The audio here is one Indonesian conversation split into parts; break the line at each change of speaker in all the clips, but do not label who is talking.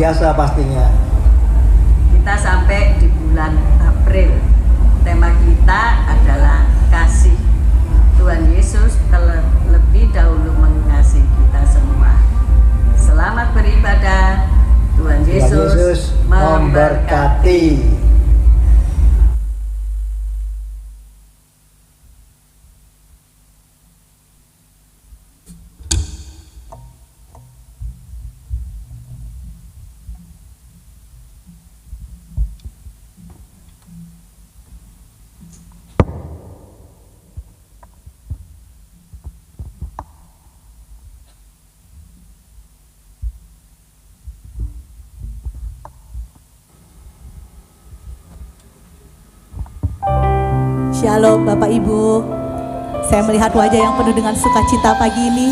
biasa pastinya.
Kita sampai di bulan April. Tema kita adalah kasih. Tuhan Yesus terlebih dahulu mengasihi kita semua. Selamat beribadah. Tuhan Yesus memberkati.
Shalom Bapak Ibu, saya melihat wajah yang penuh dengan sukacita pagi ini.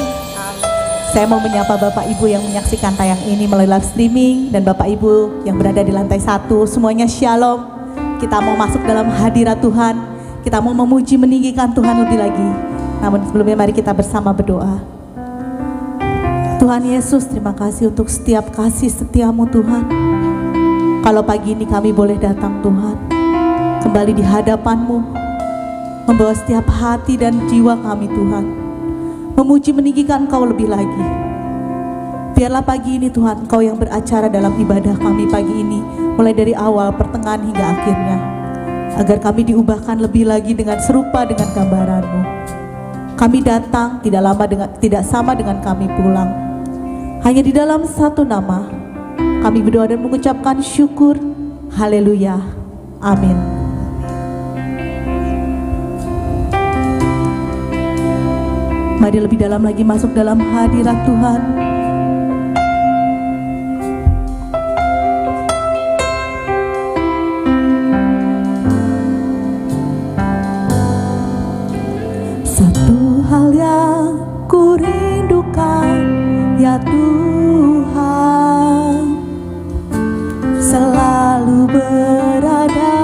Saya mau menyapa Bapak Ibu yang menyaksikan tayang ini melalui live streaming, dan Bapak Ibu yang berada di lantai 1, semuanya shalom. Kita mau masuk dalam hadirat Tuhan, kita mau memuji meninggikan Tuhan lebih lagi. Namun sebelumnya mari kita bersama berdoa. Tuhan Yesus, terima kasih untuk setiap kasih setiamu Tuhan. Kalau pagi ini kami boleh datang Tuhan, kembali di hadapan-Mu, membawa setiap hati dan jiwa kami Tuhan, memuji meninggikan Engkau lebih lagi. Biarlah pagi ini Tuhan Engkau yang beracara dalam ibadah kami pagi ini, mulai dari awal, pertengahan hingga akhirnya, agar kami diubahkan lebih lagi dengan serupa dengan gambaran-Mu. Kami datang tidak sama dengan kami pulang. Hanya di dalam satu nama kami berdoa dan mengucapkan syukur. Haleluya, amin. Mari lebih dalam lagi masuk dalam hadirat Tuhan. Satu hal yang ku rindukan ya Tuhan, selalu berada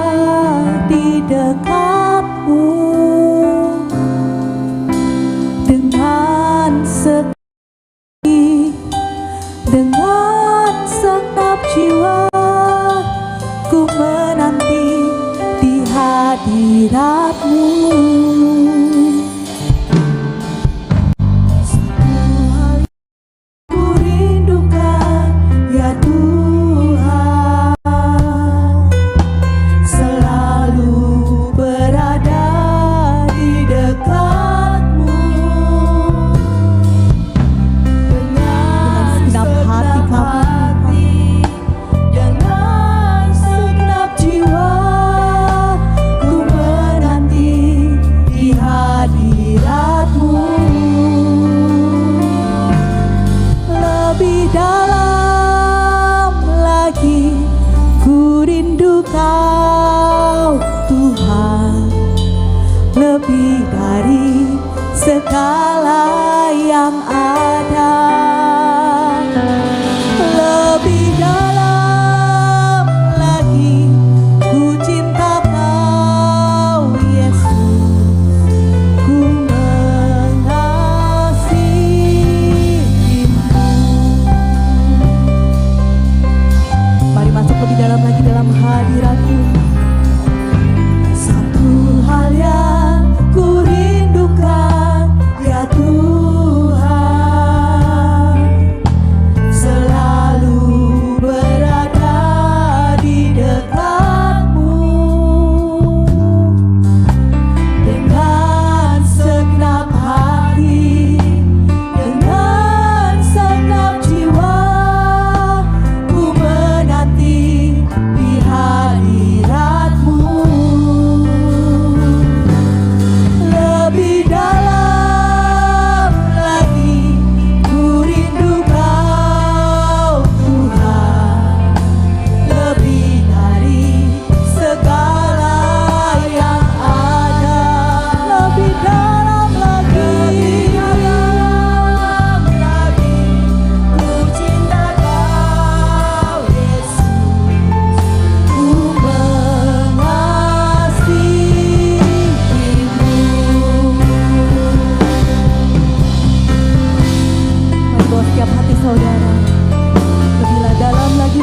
di dekat-Mu. Dengan segenap jiwa ku menanti di hadirat-Mu. Satu hal ku rindukan ya Tuhan, selalu berada di dekat-Mu. Dengan segenap jiwa ku menanti di hadirat-Mu. Lebih dalam lagi ku rindu Kau Tuhan, lebih dari segala yang ada. Lebih dalam lagi ku cinta Kau Yesus, ku mengasihi-Mu. Mari masuk lebih dalam lagi dalam hadirat-Mu. Satu hal yang ku rindukan ya Tuhan, selalu berada di dekat-Mu. Dengan segenap hati, dengan segenap jiwa ku menanti di hadirat-Mu. Lebih dalam lagi ku rindu Kau Tuhan, lebih dari segala yang ada. Lebih dalam lagi ku cinta Kau Yesus, ku mengasihi-Mu. Mari bawa setiap hati saudara lebih dalam lagi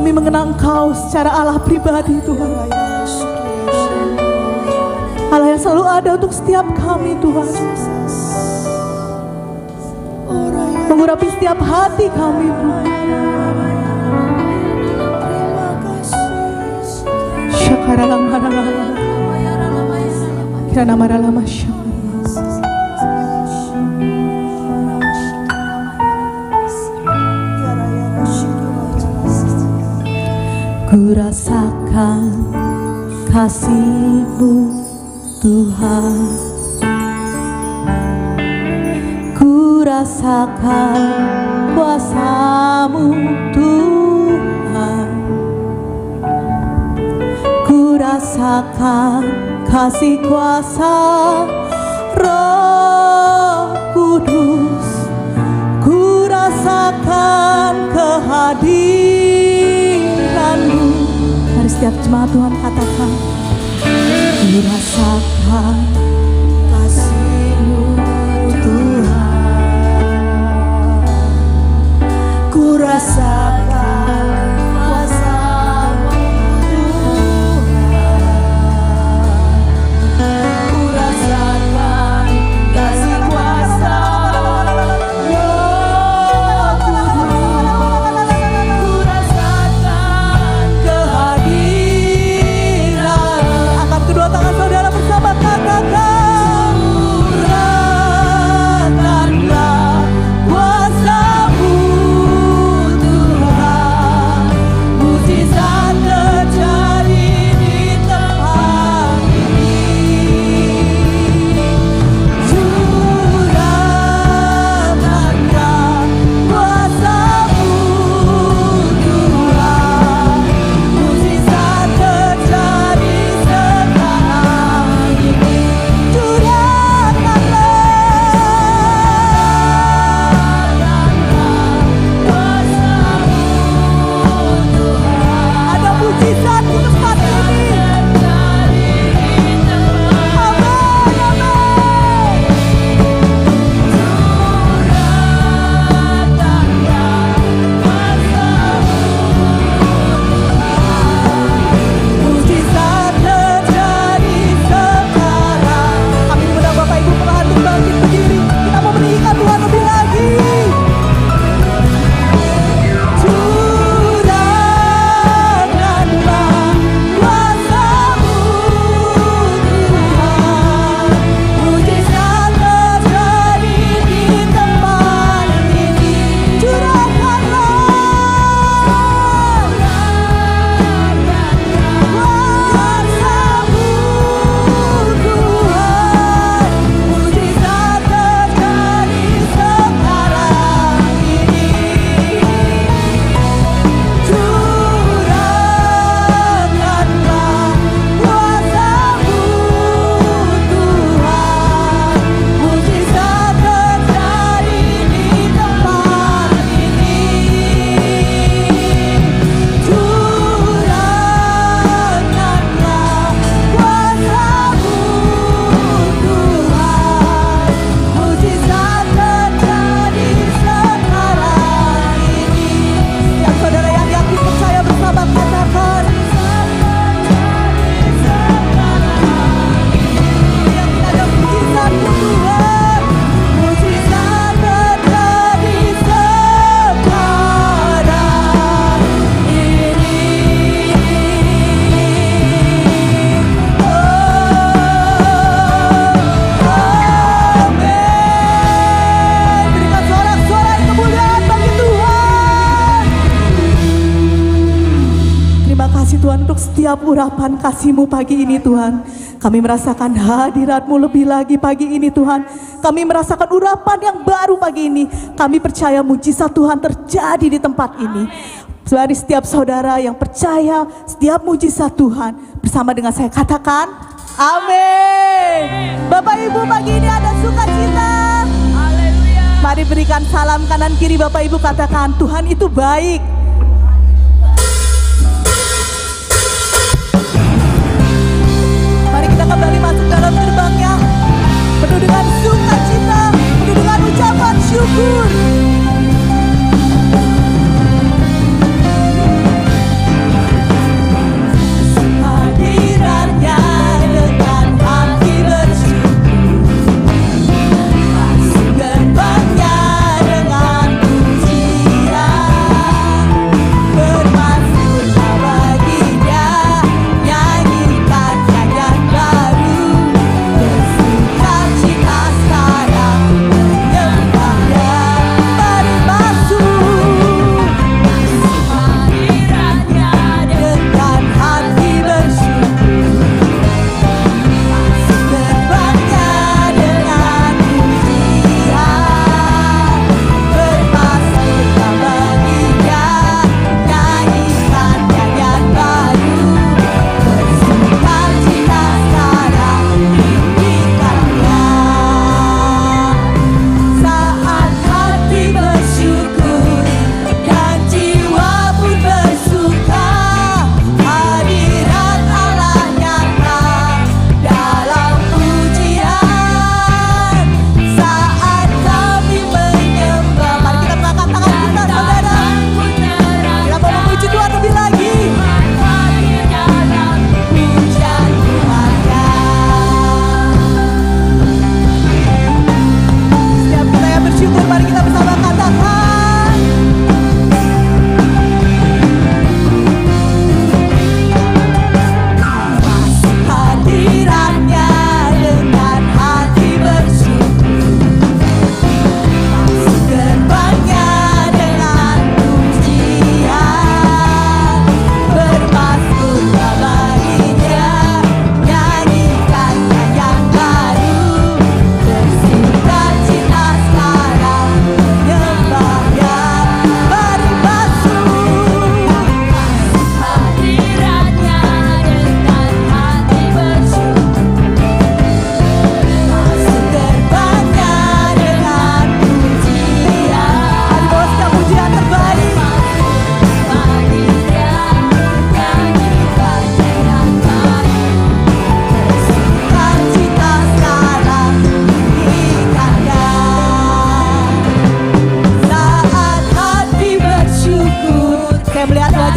kami mengenal Engkau secara Allah pribadi Tuhan. Allah yang selalu ada untuk setiap kami Tuhan, mengurapi setiap hati kami Tuhan. Syakaralamaralam kirana maralama syam. Ku rasakan kasih-Mu Tuhan, ku rasakan kuasa-Mu Tuhan, ku rasakan kasih kuasa Roh Kudus, ku rasakan kehadiran-Mu. Mari setiap jemaat Tuhan katakan, ku rasakan kasih-Mu Tuhan, ku rasakan kuasa-Mu Tuhan, ku rasakan kasih kuasa Roh Kudus, ku rasakan kehadiran. Angkat kedua tangan saudara bersama, katakan, curahkanlah kuasa-Mu Tuhan, mujizat terjadi di tempat ini. Curahkanlah kuasa-Mu Tuhan, mujizat terjadi sekarang ini. Curahkanlah kuasa-Mu Tuhan, ada mujizat di tempat ini. Amin, amin. Mujizat terjadi sekarang. Kami mengundang Bapak Ibu pengantin bangkit berdiri. Kita mau meninggikan Tuhan lebih lagi. Curahkanlah kuasa-Mu Tuhan, mujizat terjadi di tempat ini. Curahkanlah kuasa-Mu Tuhan, mujizat terjadi sekarang ini. Curahkanlah kuasa-Mu Tuhan, mujizat terjadi di tempat ini. Curahkanlah kuasa-Mu Tuhan, mujizat terjadi sekarang ini. Yang saudara yang yakin percaya bersama katakan, yakin ada mujizat-Mu Tuhan, mujizat terjadi sekarang ini. Amin. Berikan sorak-sorai kemuliaan bagi Tuhan. Terima kasih Tuhan untuk setiap urapan kasih-Mu pagi ini Tuhan. Kami merasakan hadirat-Mu lebih lagi pagi ini Tuhan. Kami merasakan urapan yang baru pagi ini. Kami percaya mujizat Tuhan terjadi di tempat ini. Dari setiap saudara yang percaya setiap mujizat Tuhan, bersama dengan saya katakan, amin. Bapak Ibu, pagi ini ada sukacita. Mari berikan salam kanan kiri Bapak Ibu, katakan, Tuhan itu baik. Mari kita kembali masuk dalam gerbangnya, penuh dengan sukacita, penuh dengan ucapan syukur.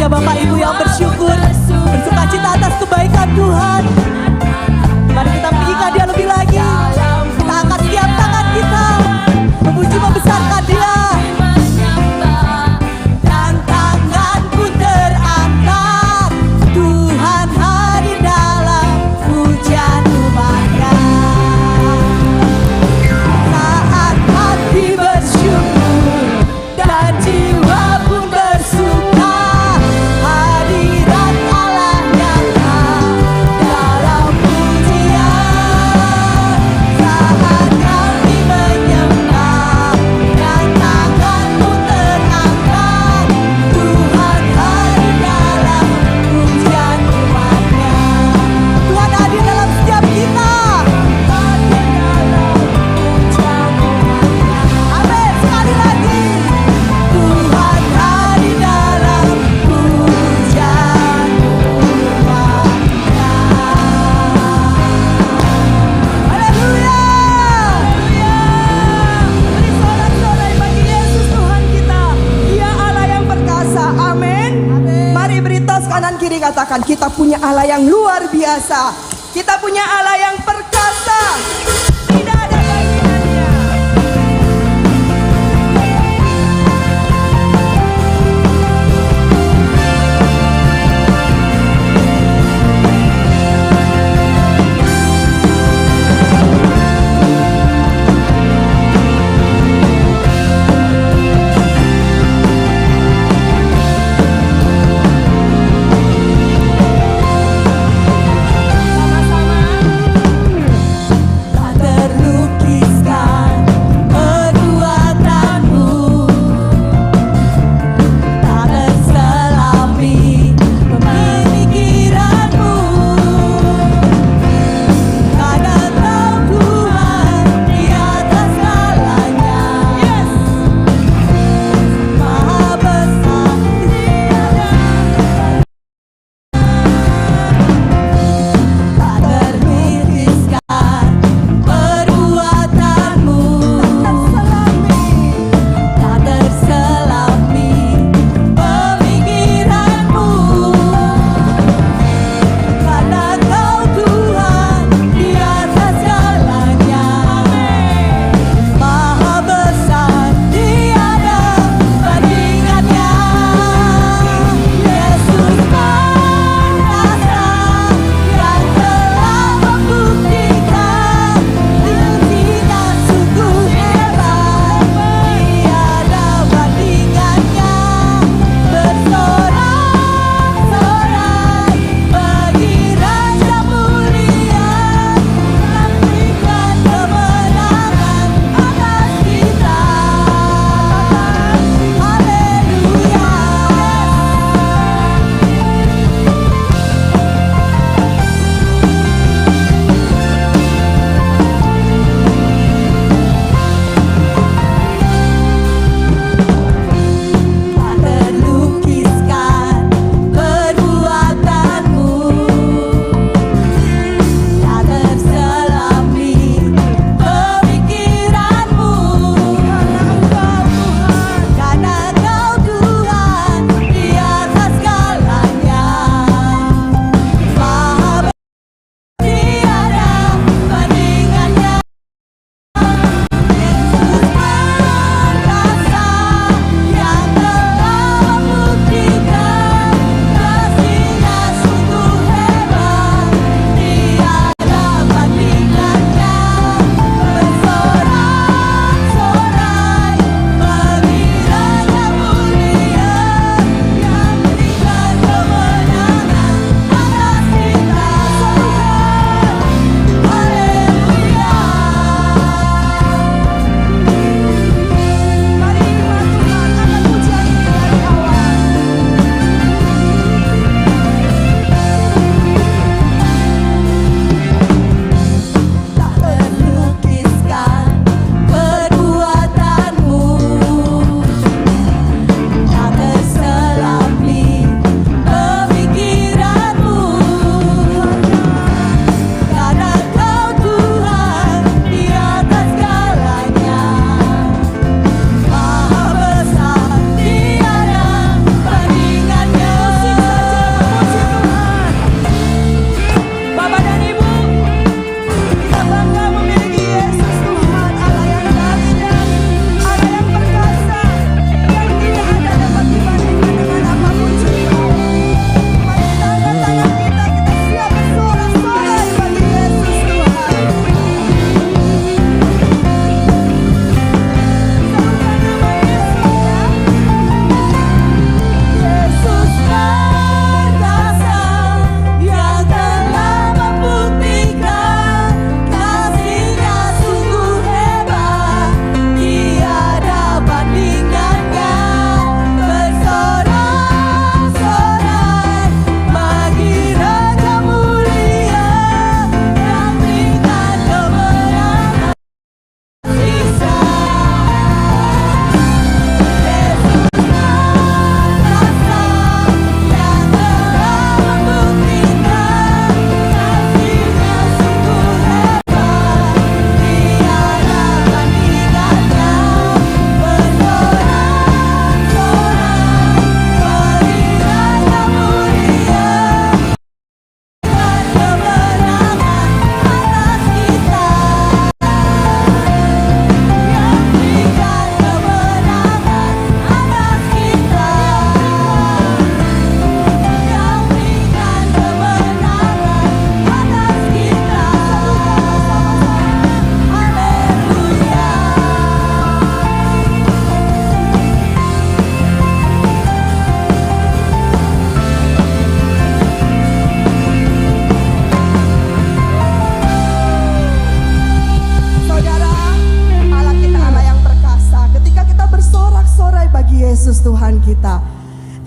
Ada Bapak Ibu yang bersyukur, bersukacita atas kebaikan Tuhan. Mari kita tinggikan Dia lebih lagi. Kita angkat setiap tangan kita, memuji membesarkan Dia. Dan tangan pun terangkat, Tuhan hadir dalam pujian umat-Nya. Saat hati bersyukur dan jiwa pun bersuka, hadirat Allah nyata dalam pujian. Saat kami menyembah dan tangan pun terangkat, Tuhan hadir dalam pujian umat-Nya. Tuhan hadir dalam setiap kita. Amin. Sekali lagi, Tuhan hadir dalam pujian umat-Nya. Haleluya. Beri sorak-sorai bagi Yesus Tuhan kita. Dia Allah yang perkasa. Amin. Mari beri tos kanan kiri, katakan, kita punya Allah yang luar biasa. Kita punya Allah yang perkasa. Tidak ada bandingannya. Tak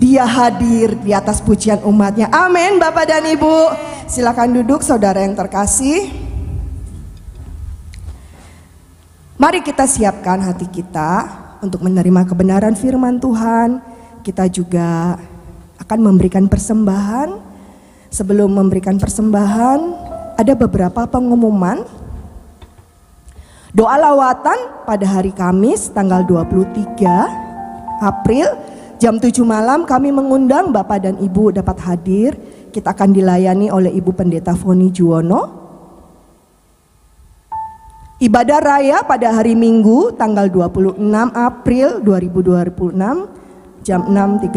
Dia hadir di atas pujian umatnya. Amin. Bapak dan Ibu, silakan duduk saudara yang terkasih. Mari kita siapkan hati kita untuk menerima kebenaran firman Tuhan. Kita juga akan memberikan persembahan. Sebelum memberikan persembahan, ada beberapa pengumuman. Doa lawatan pada hari Kamis tanggal 23 April jam 7 malam kami mengundang Bapak dan Ibu dapat hadir. Kita akan dilayani oleh Ibu Pendeta Foni Juwono. Ibadah raya pada hari Minggu tanggal 26 April 2026 jam 6.30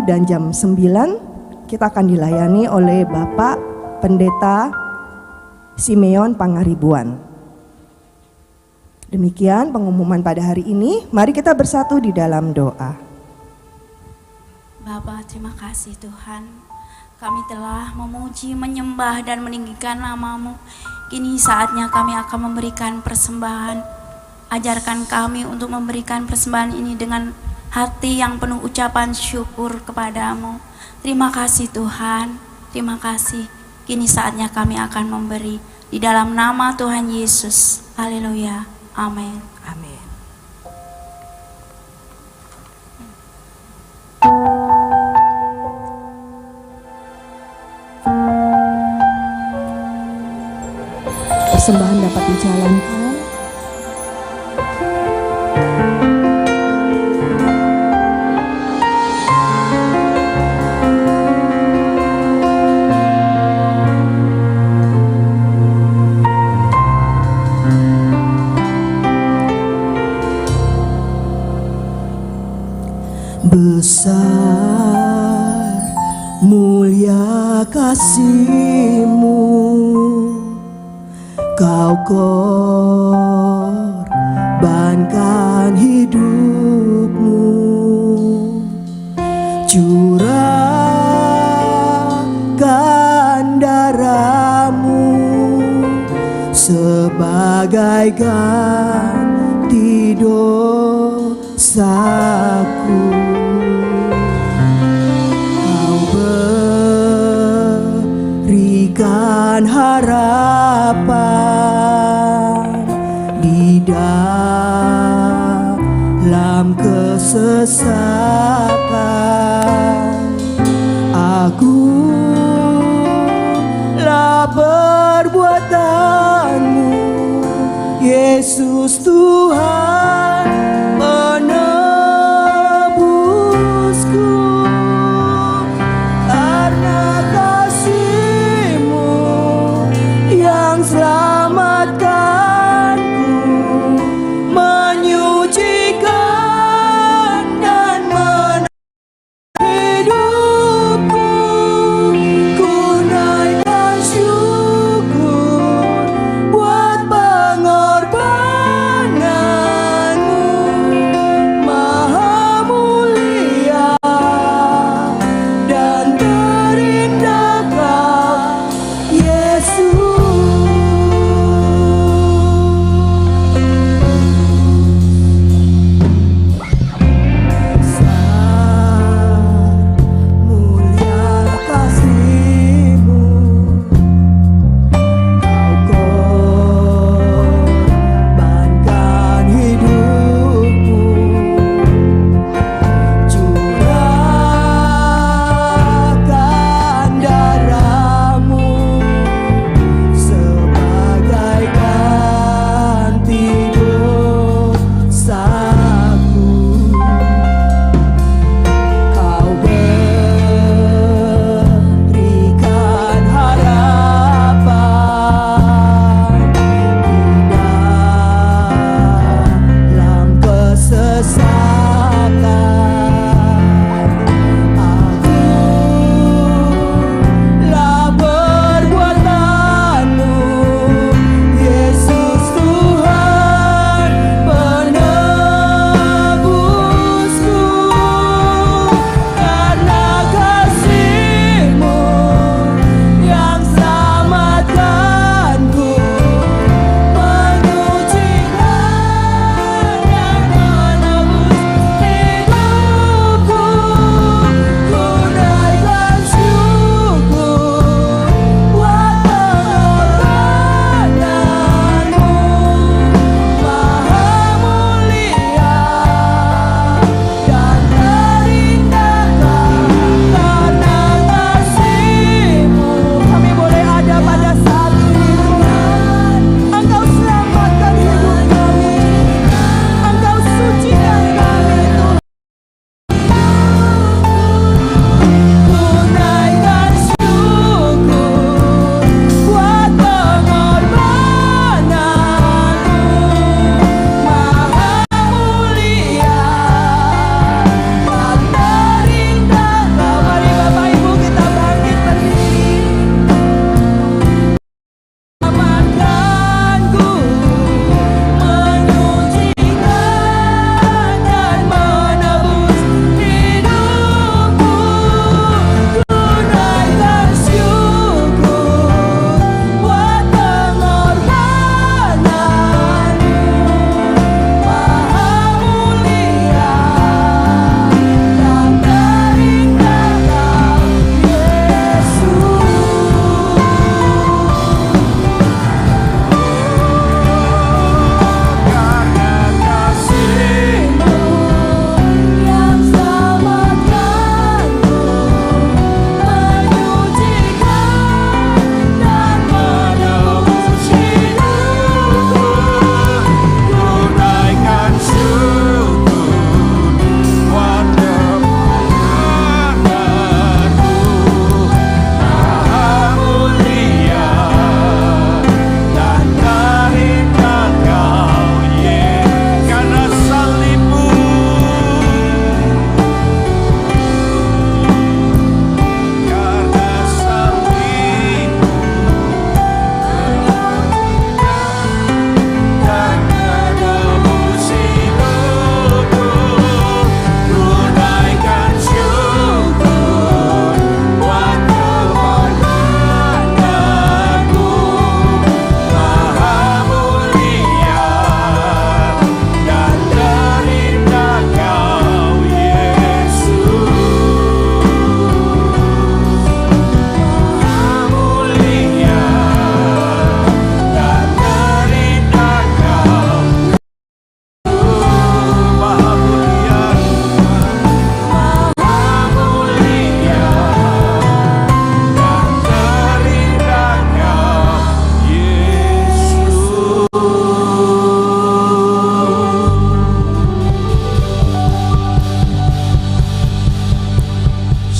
dan jam 9 kita akan dilayani oleh Bapak Pendeta Simeon Pangaribuan. Demikian pengumuman pada hari ini. Mari kita bersatu di dalam doa.
Bapa, terima kasih Tuhan. Kami telah memuji, menyembah dan meninggikan nama-Mu. Kini saatnya kami akan memberikan persembahan. Ajarkan kami untuk memberikan persembahan ini dengan hati yang penuh ucapan syukur kepadamu. Terima kasih Tuhan, terima kasih. Kini saatnya kami akan memberi di dalam nama Tuhan Yesus. Haleluya, amin.
Amin. Persembahan dapat dijalankan. Besar mulia kasih-Mu, Kau korbankan hidup-Mu, curahkan darah-Mu sebagai ganti dosaku. Berikan harapan di dalam kesesatan. Agunglah perbuatan-Mu, Yesus Tuhan penebusku. Selamatkanku, menyucikan dan menaikkan hidupku. Ku naikkan syukur buat pengorbanan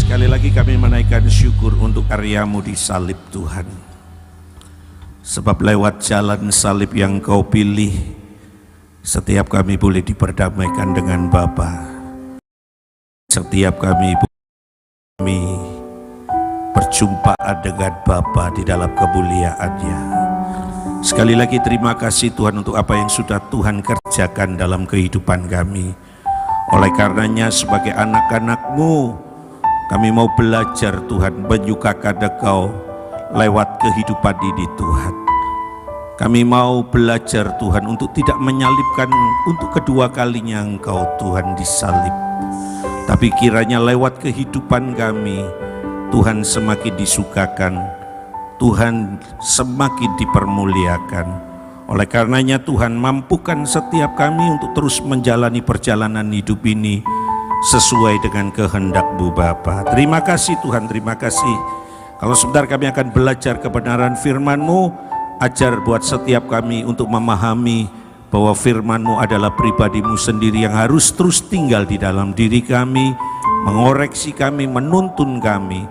Sekali lagi kami menaikkan syukur untuk karya-Mu di salib Tuhan. Sebab lewat jalan salib yang Kau pilih, setiap kami boleh diperdamaikan dengan Bapa. Setiap kami berjumpa dengan Bapa di dalam kemuliaan-Nya. Sekali lagi terima kasih Tuhan untuk apa yang sudah Tuhan kerjakan dalam kehidupan kami. Oleh karenanya sebagai anak-anak-Mu, kami mau belajar Tuhan menyukakan Engkau lewat kehidupan ini Tuhan. Kami mau belajar Tuhan untuk tidak menyalibkan untuk kedua kalinya Engkau Tuhan disalib. Tapi kiranya lewat kehidupan kami Tuhan semakin disukakan, Tuhan semakin dipermuliakan. Oleh karenanya Tuhan mampukan setiap kami untuk terus menjalani perjalanan hidup ini sesuai dengan kehendak-Mu Bapa. Terima kasih Tuhan, terima kasih. Kalau sebentar kami akan belajar kebenaran firman-Mu, ajar buat setiap kami untuk memahami bahwa firman-Mu adalah pribadi-Mu sendiri yang harus terus tinggal di dalam diri kami, mengoreksi kami, menuntun kami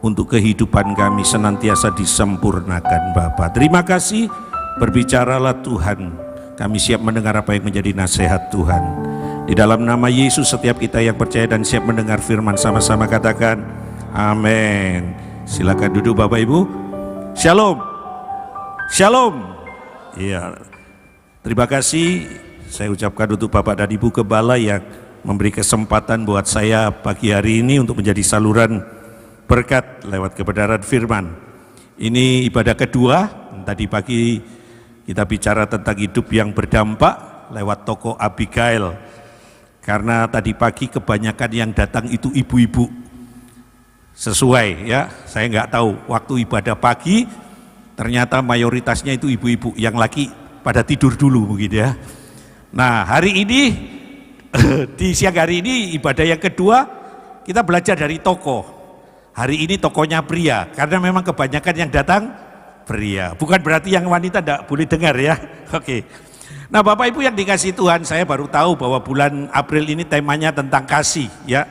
untuk kehidupan kami senantiasa disempurnakan Bapa. Terima kasih, berbicaralah Tuhan. Kami siap mendengar apa yang menjadi nasihat Tuhan. Di dalam nama Yesus setiap kita yang percaya dan siap mendengar firman sama-sama katakan amin. Silakan duduk Bapak Ibu. Shalom. Shalom. Iya. Terima kasih saya ucapkan untuk Bapak dan Ibu Gembala yang memberi kesempatan buat saya pagi hari ini untuk menjadi saluran berkat lewat kebenaran firman. Ini ibadah kedua. Tadi pagi kita bicara tentang hidup yang berdampak lewat tokoh Abigail. Karena tadi pagi kebanyakan yang datang itu ibu-ibu. Sesuai ya, saya nggak tahu waktu ibadah pagi ternyata mayoritasnya itu ibu-ibu, yang laki pada tidur dulu begitu ya. Nah hari ini di siang hari ini ibadah yang kedua kita belajar dari tokoh. Hari ini tokohnya pria, karena memang kebanyakan yang datang pria. Bukan berarti yang wanita tidak boleh dengar ya. Oke. Nah Bapak Ibu yang dikasihi Tuhan, saya baru tahu bahwa bulan April ini temanya tentang kasih ya.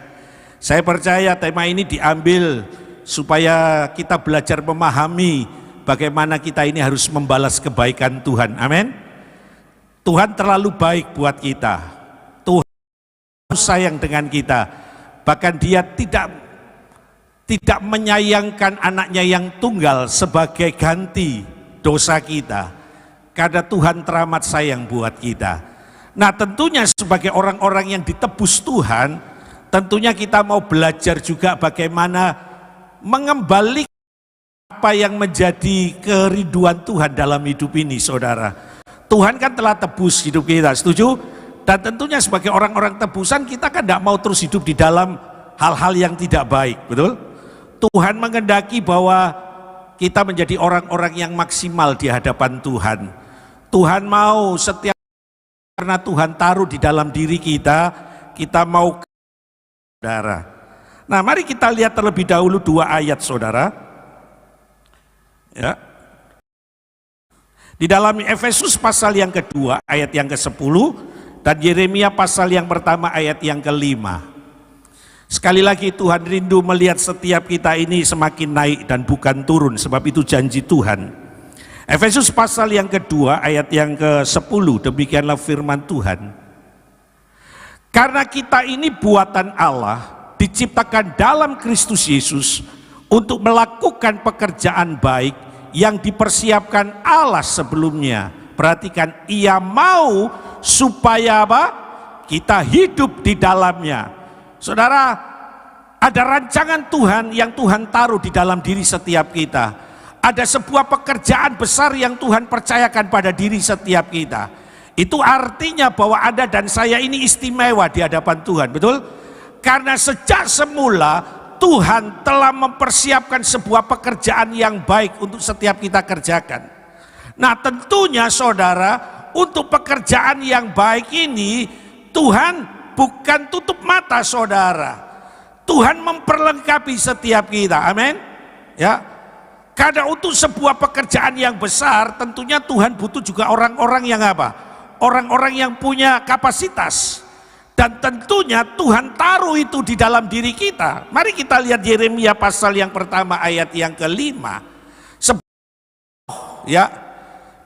Saya percaya tema ini diambil supaya kita belajar memahami bagaimana kita ini harus membalas kebaikan Tuhan. Amin. Tuhan terlalu baik buat kita. Tuhan sayang dengan kita. Bahkan Dia tidak menyayangkan anaknya yang tunggal sebagai ganti dosa kita. Karena Tuhan teramat sayang buat kita. Nah tentunya sebagai orang-orang yang ditebus Tuhan, tentunya kita mau belajar juga bagaimana mengembalikan apa yang menjadi kerinduan Tuhan dalam hidup ini saudara. Tuhan kan telah tebus hidup kita, setuju? Dan tentunya sebagai orang-orang tebusan kita kan tidak mau terus hidup di dalam hal-hal yang tidak baik, betul? Tuhan menghendaki bahwa kita menjadi orang-orang yang maksimal di hadapan Tuhan. Tuhan mau setiap, karena Tuhan taruh di dalam diri kita mau saudara. Nah mari kita lihat terlebih dahulu 2 ayat saudara ya. Di dalam Efesus pasal yang kedua ayat yang ke-10 dan Yeremia pasal yang pertama ayat yang ke-5. Sekali lagi Tuhan rindu melihat setiap kita ini semakin naik dan bukan turun, sebab itu janji Tuhan. Efesus pasal yang kedua ayat yang ke-10, demikianlah firman Tuhan. Karena kita ini buatan Allah, diciptakan dalam Kristus Yesus untuk melakukan pekerjaan baik yang dipersiapkan Allah sebelumnya. Perhatikan, Ia mau supaya apa? Kita hidup di dalamnya. Saudara, ada rancangan Tuhan yang Tuhan taruh di dalam diri setiap kita. Ada sebuah pekerjaan besar yang Tuhan percayakan pada diri setiap kita. Itu artinya bahwa Anda dan saya ini istimewa di hadapan Tuhan, betul? Karena sejak semula Tuhan telah mempersiapkan sebuah pekerjaan yang baik untuk setiap kita kerjakan. Nah tentunya saudara, untuk pekerjaan yang baik ini Tuhan bukan tutup mata saudara. Tuhan memperlengkapi setiap kita, amin. Ya. Karena untuk sebuah pekerjaan yang besar tentunya Tuhan butuh juga orang-orang yang apa? Orang-orang yang punya kapasitas. Dan tentunya Tuhan taruh itu di dalam diri kita. Mari kita lihat Yeremia pasal yang pertama ayat yang kelima. Ya,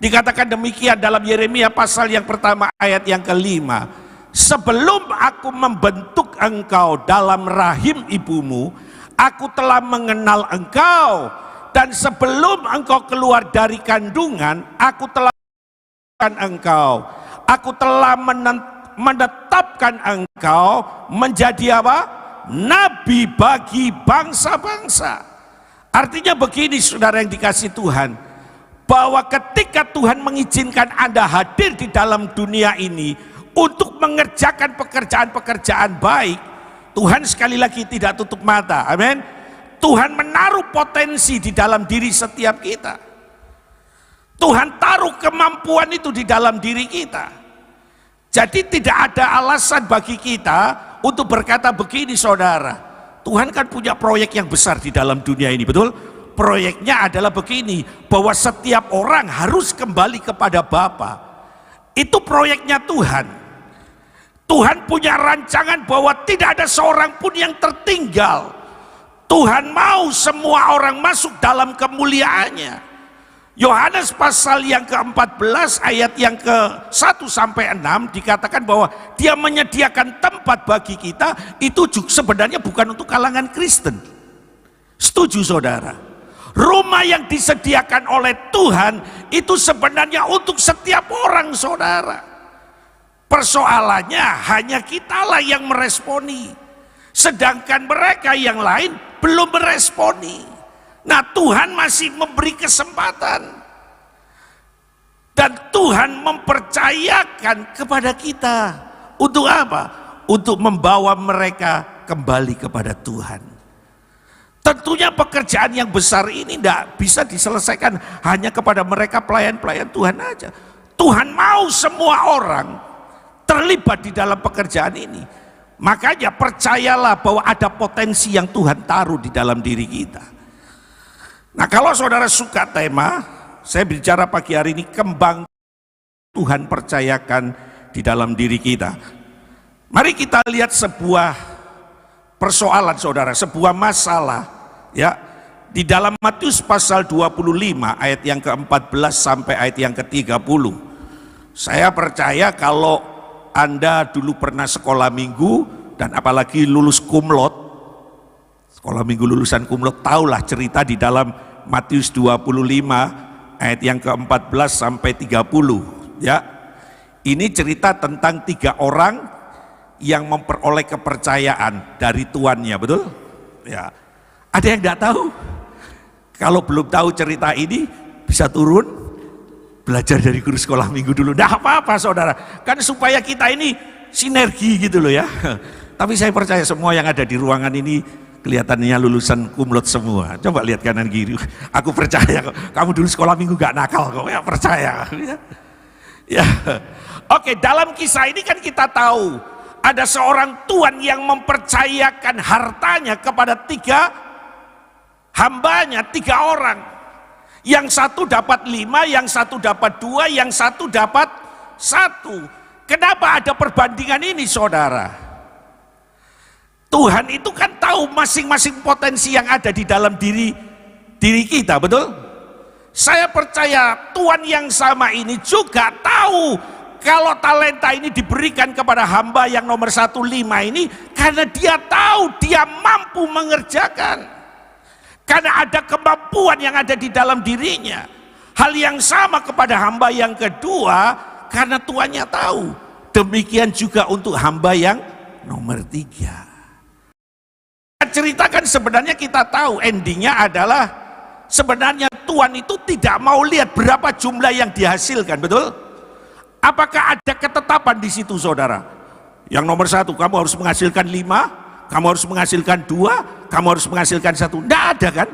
dikatakan demikian dalam Yeremia pasal yang pertama ayat yang kelima. Sebelum aku membentuk engkau dalam rahim ibumu, aku telah mengenal engkau. Dan sebelum engkau keluar dari kandungan, aku telah menentukan engkau. Aku telah menetapkan engkau menjadi apa? Nabi bagi bangsa-bangsa. Artinya begini saudara yang dikasih Tuhan, bahwa ketika Tuhan mengizinkan Anda hadir di dalam dunia ini untuk mengerjakan pekerjaan-pekerjaan baik, Tuhan sekali lagi tidak tutup mata. Amin. Tuhan menaruh potensi di dalam diri setiap kita. Tuhan taruh kemampuan itu di dalam diri kita. Jadi tidak ada alasan bagi kita untuk berkata begini saudara, Tuhan kan punya proyek yang besar di dalam dunia ini, betul? Proyeknya adalah begini, bahwa setiap orang harus kembali kepada Bapa. Itu proyeknya Tuhan. Tuhan punya rancangan bahwa tidak ada seorang pun yang tertinggal. Tuhan mau semua orang masuk dalam kemuliaannya. Yohanes pasal yang ke-14 ayat yang ke-1 sampai 6 dikatakan bahwa dia menyediakan tempat bagi kita. Itu juga sebenarnya bukan untuk kalangan Kristen. Setuju saudara? Rumah yang disediakan oleh Tuhan itu sebenarnya untuk setiap orang saudara. Persoalannya hanya kitalah yang meresponi, sedangkan mereka yang lain belum meresponi. Nah, Tuhan masih memberi kesempatan. Dan Tuhan mempercayakan kepada kita. Untuk apa? Untuk membawa mereka kembali kepada Tuhan. Tentunya pekerjaan yang besar ini tidak bisa diselesaikan hanya kepada mereka pelayan-pelayan Tuhan aja. Tuhan mau semua orang terlibat di dalam pekerjaan ini. Makanya percayalah bahwa ada potensi yang Tuhan taruh di dalam diri kita. Nah, kalau saudara suka tema, saya bicara pagi hari ini kembang Tuhan percayakan di dalam diri kita. Mari kita lihat sebuah persoalan saudara, sebuah masalah ya. Di dalam Matius pasal 25 ayat yang ke-14 sampai ayat yang ke-30. Saya percaya kalau Anda dulu pernah sekolah minggu dan apalagi lulus kumlot, sekolah minggu lulusan kumlot, tahulah cerita di dalam Matius 25 ayat yang ke-14 sampai 30 ya. Ini cerita tentang 3 orang yang memperoleh kepercayaan dari tuannya, betul? Ya. Ada yang enggak tahu? Kalau belum tahu cerita ini bisa turun belajar dari guru sekolah minggu dulu. Enggak apa-apa saudara. Kan supaya kita ini sinergi gitu loh ya. Tapi saya percaya semua yang ada di ruangan ini kelihatannya lulusan kumlot semua. Coba lihat kanan kiri. Aku percaya kok. Kamu dulu sekolah minggu gak nakal kok. Ya percaya. Ya. Oke, dalam kisah ini kan kita tahu ada seorang tuan yang mempercayakan hartanya kepada 3 hambanya, 3 orang. Yang satu dapat 5, yang satu dapat 2, yang satu dapat 1. Kenapa ada perbandingan ini saudara? Tuhan itu kan tahu masing-masing potensi yang ada di dalam diri kita, betul? Saya percaya Tuhan yang sama ini juga tahu kalau talenta ini diberikan kepada hamba yang nomor 1, 5 ini, karena dia tahu dia mampu mengerjakan. Karena ada kemampuan yang ada di dalam dirinya. Hal yang sama kepada hamba yang kedua, karena tuannya tahu. Demikian juga untuk hamba yang nomor 3. Ceritakan sebenarnya kita tahu endingnya adalah sebenarnya Tuhan itu tidak mau lihat berapa jumlah yang dihasilkan, betul? Apakah ada ketetapan di situ saudara? Yang nomor 1 kamu harus menghasilkan 5, kamu harus menghasilkan 2, kamu harus menghasilkan 1. Tidak ada kan?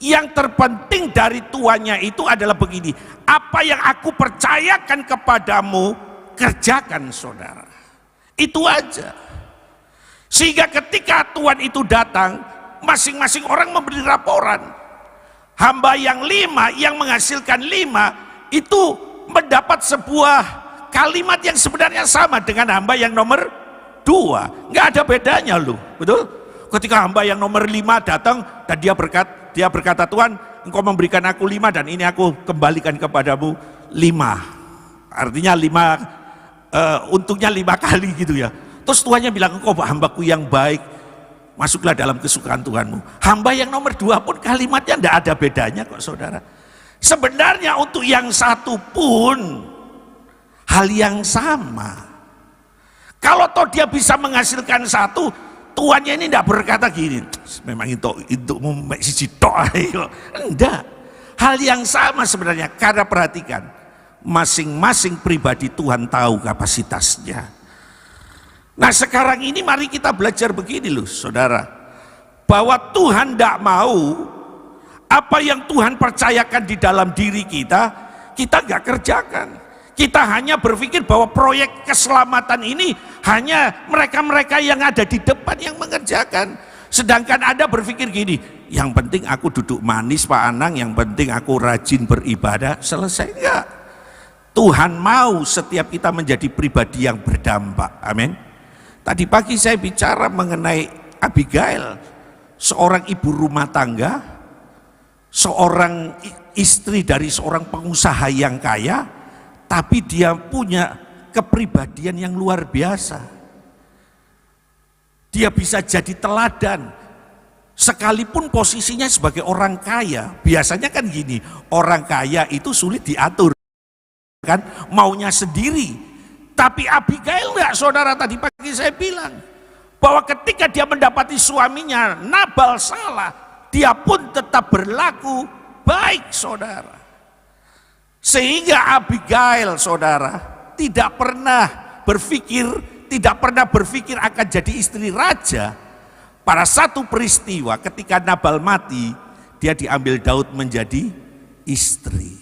Yang terpenting dari tuannya itu adalah begini, apa yang aku percayakan kepadamu kerjakan saudara. Itu aja. Sehingga ketika Tuhan itu datang, masing-masing orang memberi laporan. Hamba yang 5, yang menghasilkan 5, itu mendapat sebuah kalimat yang sebenarnya sama dengan hamba yang nomor 2, nggak ada bedanya loh, betul? Ketika hamba yang nomor 5 datang dan dia berkata, Tuhan, Engkau memberikan aku 5 dan ini aku kembalikan kepadamu 5. Artinya 5, untungnya 5 kali gitu ya. Terus Tuhannya bilang, engkau hambaku yang baik, masuklah dalam kesukaan Tuhanmu. Hamba yang nomor 2 pun kalimatnya tidak ada bedanya kok saudara. Sebenarnya untuk yang satu pun hal yang sama. Kalau toh dia bisa menghasilkan satu, Tuhannya ini tidak berkata gini, memang itu siji tok ayo. Enggak. Hal yang sama sebenarnya, karena perhatikan, masing-masing pribadi Tuhan tahu kapasitasnya. Nah sekarang ini mari kita belajar begini loh saudara, bahwa Tuhan tidak mau apa yang Tuhan percayakan di dalam diri kita nggak kerjakan. Kita hanya berpikir bahwa proyek keselamatan ini hanya mereka-mereka yang ada di depan yang mengerjakan. Sedangkan Anda berpikir gini, yang penting aku duduk manis Pak Anang, yang penting aku rajin beribadah, selesai. Enggak. Tuhan mau setiap kita menjadi pribadi yang berdampak. Amin. Tadi pagi saya bicara mengenai Abigail, seorang ibu rumah tangga, seorang istri dari seorang pengusaha yang kaya, tapi dia punya kepribadian yang luar biasa. Dia bisa jadi teladan, sekalipun posisinya sebagai orang kaya. Biasanya kan gini, orang kaya itu sulit diatur, kan maunya sendiri. Tapi Abigail enggak saudara, tadi pagi saya bilang bahwa ketika dia mendapati suaminya Nabal salah, dia pun tetap berlaku baik saudara. Sehingga Abigail saudara tidak pernah berpikir akan jadi istri raja. Pada satu peristiwa ketika Nabal mati, dia diambil Daud menjadi istri.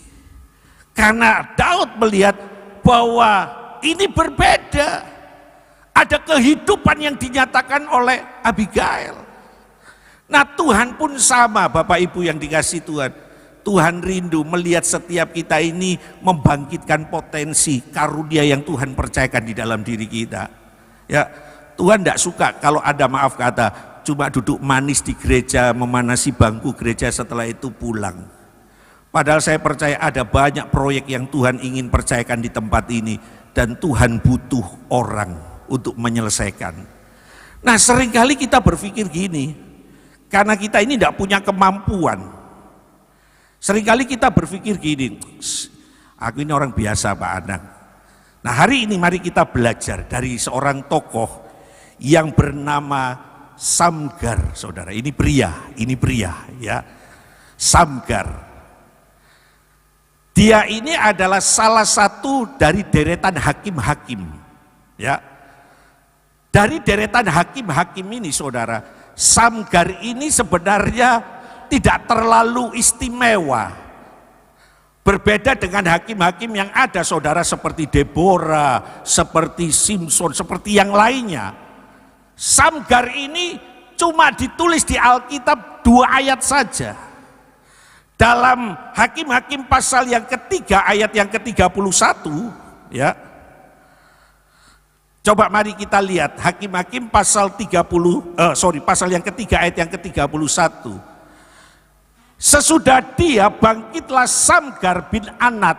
Karena Daud melihat bahwa ini berbeda. Ada kehidupan yang dinyatakan oleh Abigail. Nah Tuhan pun sama Bapak Ibu yang dikasih Tuhan. Tuhan rindu melihat setiap kita ini membangkitkan potensi karunia yang Tuhan percayakan di dalam diri kita. Ya, Tuhan tidak suka kalau ada maaf kata cuma duduk manis di gereja, memanasi bangku gereja setelah itu pulang. Padahal saya percaya ada banyak proyek yang Tuhan ingin percayakan di tempat ini. Dan Tuhan butuh orang untuk menyelesaikan. Nah seringkali kita berpikir gini, karena kita ini tidak punya kemampuan. Seringkali kita berpikir gini, aku ini orang biasa Pak Anang. Nah hari ini mari kita belajar dari seorang tokoh yang bernama Samgar saudara. Ini pria ya, Samgar. Dia ini adalah salah satu dari deretan hakim-hakim, ya. Dari deretan hakim-hakim ini, saudara, Samgar ini sebenarnya tidak terlalu istimewa. Berbeda dengan hakim-hakim yang ada, saudara, seperti Deborah, seperti Simpson, seperti yang lainnya. Samgar ini cuma ditulis di Alkitab 2 ayat saja. Dalam Hakim-Hakim pasal yang ketiga ayat yang ke-31 ya. Coba mari kita lihat Hakim-Hakim pasal pasal yang ketiga ayat yang ke-31. Sesudah dia bangkitlah Samgar bin Anat.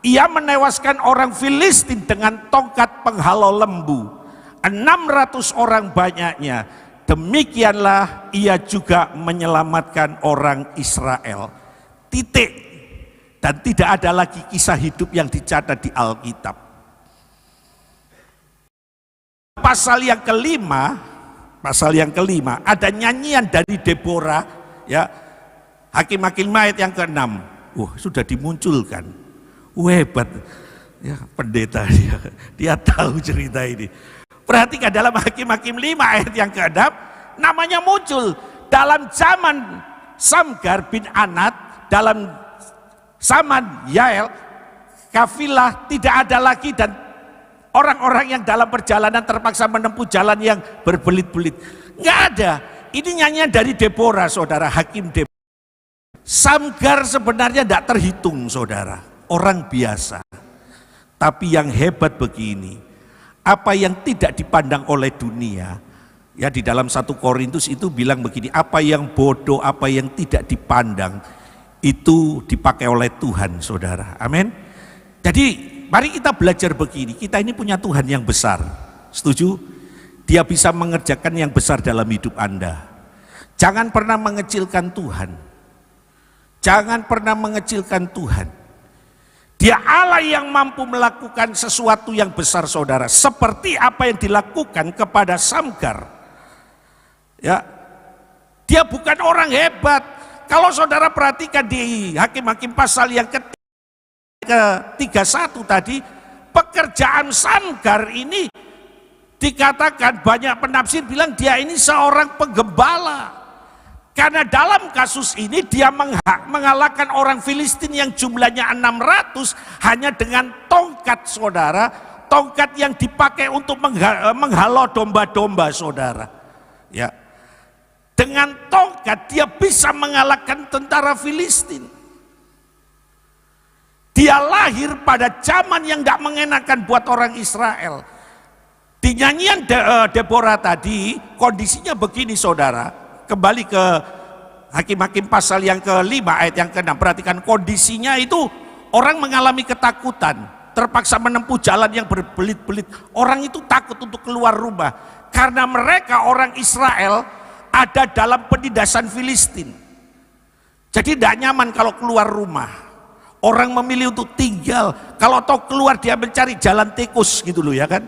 Ia menewaskan orang Filistin dengan tongkat penghalau lembu. 600 orang banyaknya. Demikianlah ia juga menyelamatkan orang Israel. Titik. Dan tidak ada lagi kisah hidup yang dicatat di Alkitab. Pasal yang kelima ada nyanyian dari Deborah ya. Hakim-hakim ayat yang ke-6. Wah, sudah dimunculkan. Hebat. Ya, pendeta dia tahu cerita ini. Perhatikan dalam Hakim-hakim 5 ayat yang ke-6 namanya muncul dalam zaman Samgar bin Anat. Dalam zaman Yael, kafilah tidak ada lagi dan orang-orang yang dalam perjalanan terpaksa menempuh jalan yang berbelit-belit. Nggak ada. Ini nyanyian dari Deborah, saudara, Hakim Deborah. Samgar sebenarnya tidak terhitung, saudara, orang biasa. Tapi yang hebat begini, apa yang tidak dipandang oleh dunia. Ya, di dalam 1 Korintus itu bilang begini, apa yang bodoh, apa yang tidak dipandang itu dipakai oleh Tuhan, saudara. Amin. Jadi mari kita belajar begini, kita ini punya Tuhan yang besar. Setuju? Dia bisa mengerjakan yang besar dalam hidup Anda. Jangan pernah mengecilkan Tuhan. Jangan pernah mengecilkan Tuhan. Dia Allah yang mampu melakukan sesuatu yang besar, saudara. Seperti apa yang dilakukan kepada Samgar. Ya, dia bukan orang hebat. Kalau saudara perhatikan di Hakim-Hakim pasal yang ke-31 tadi, pekerjaan Samgar ini dikatakan banyak penafsir bilang dia ini seorang penggembala. Karena dalam kasus ini dia mengalahkan orang Filistin yang jumlahnya 600 hanya dengan tongkat, saudara. Tongkat yang dipakai untuk menghalau domba-domba, saudara. Ya. Dengan tongkat dia bisa mengalahkan tentara Filistin. Dia lahir pada zaman yang tidak mengenakan buat orang Israel. Di nyanyian Deborah tadi kondisinya begini, saudara. Kembali ke Hakim-Hakim pasal yang ke-5 ayat yang ke-6. Perhatikan kondisinya itu, orang mengalami ketakutan, terpaksa menempuh jalan yang berbelit-belit. Orang itu takut untuk keluar rumah karena mereka orang Israel ada dalam penindasan Filistin. Jadi tidak nyaman kalau keluar rumah. Orang memilih untuk tinggal, kalau tahu keluar dia mencari jalan tikus gitu loh, ya kan.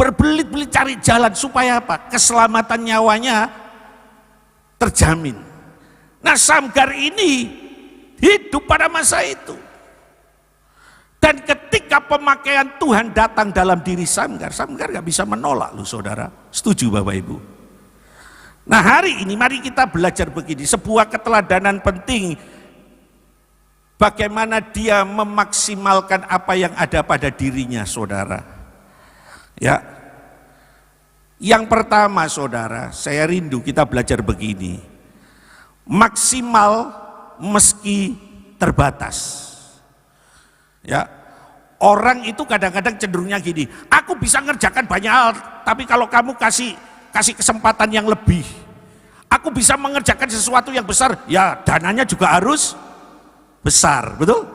Berbelit-belit cari jalan supaya apa? Keselamatan nyawanya terjamin. Nah, Samgar ini hidup pada masa itu. Dan ketika pemakaian Tuhan datang dalam diri Samgar, Samgar gak bisa menolak loh, saudara. Setuju Bapak Ibu? Nah, hari ini mari kita belajar begini, sebuah keteladanan penting bagaimana dia memaksimalkan apa yang ada pada dirinya, saudara. Ya. Yang pertama, saudara, saya rindu kita belajar begini. Maksimal meski terbatas. Ya. Orang itu kadang-kadang cenderungnya gini, aku bisa ngerjakan banyak hal, tapi kalau kamu kasih kesempatan yang lebih, aku bisa mengerjakan sesuatu yang besar, ya dananya juga harus besar, betul?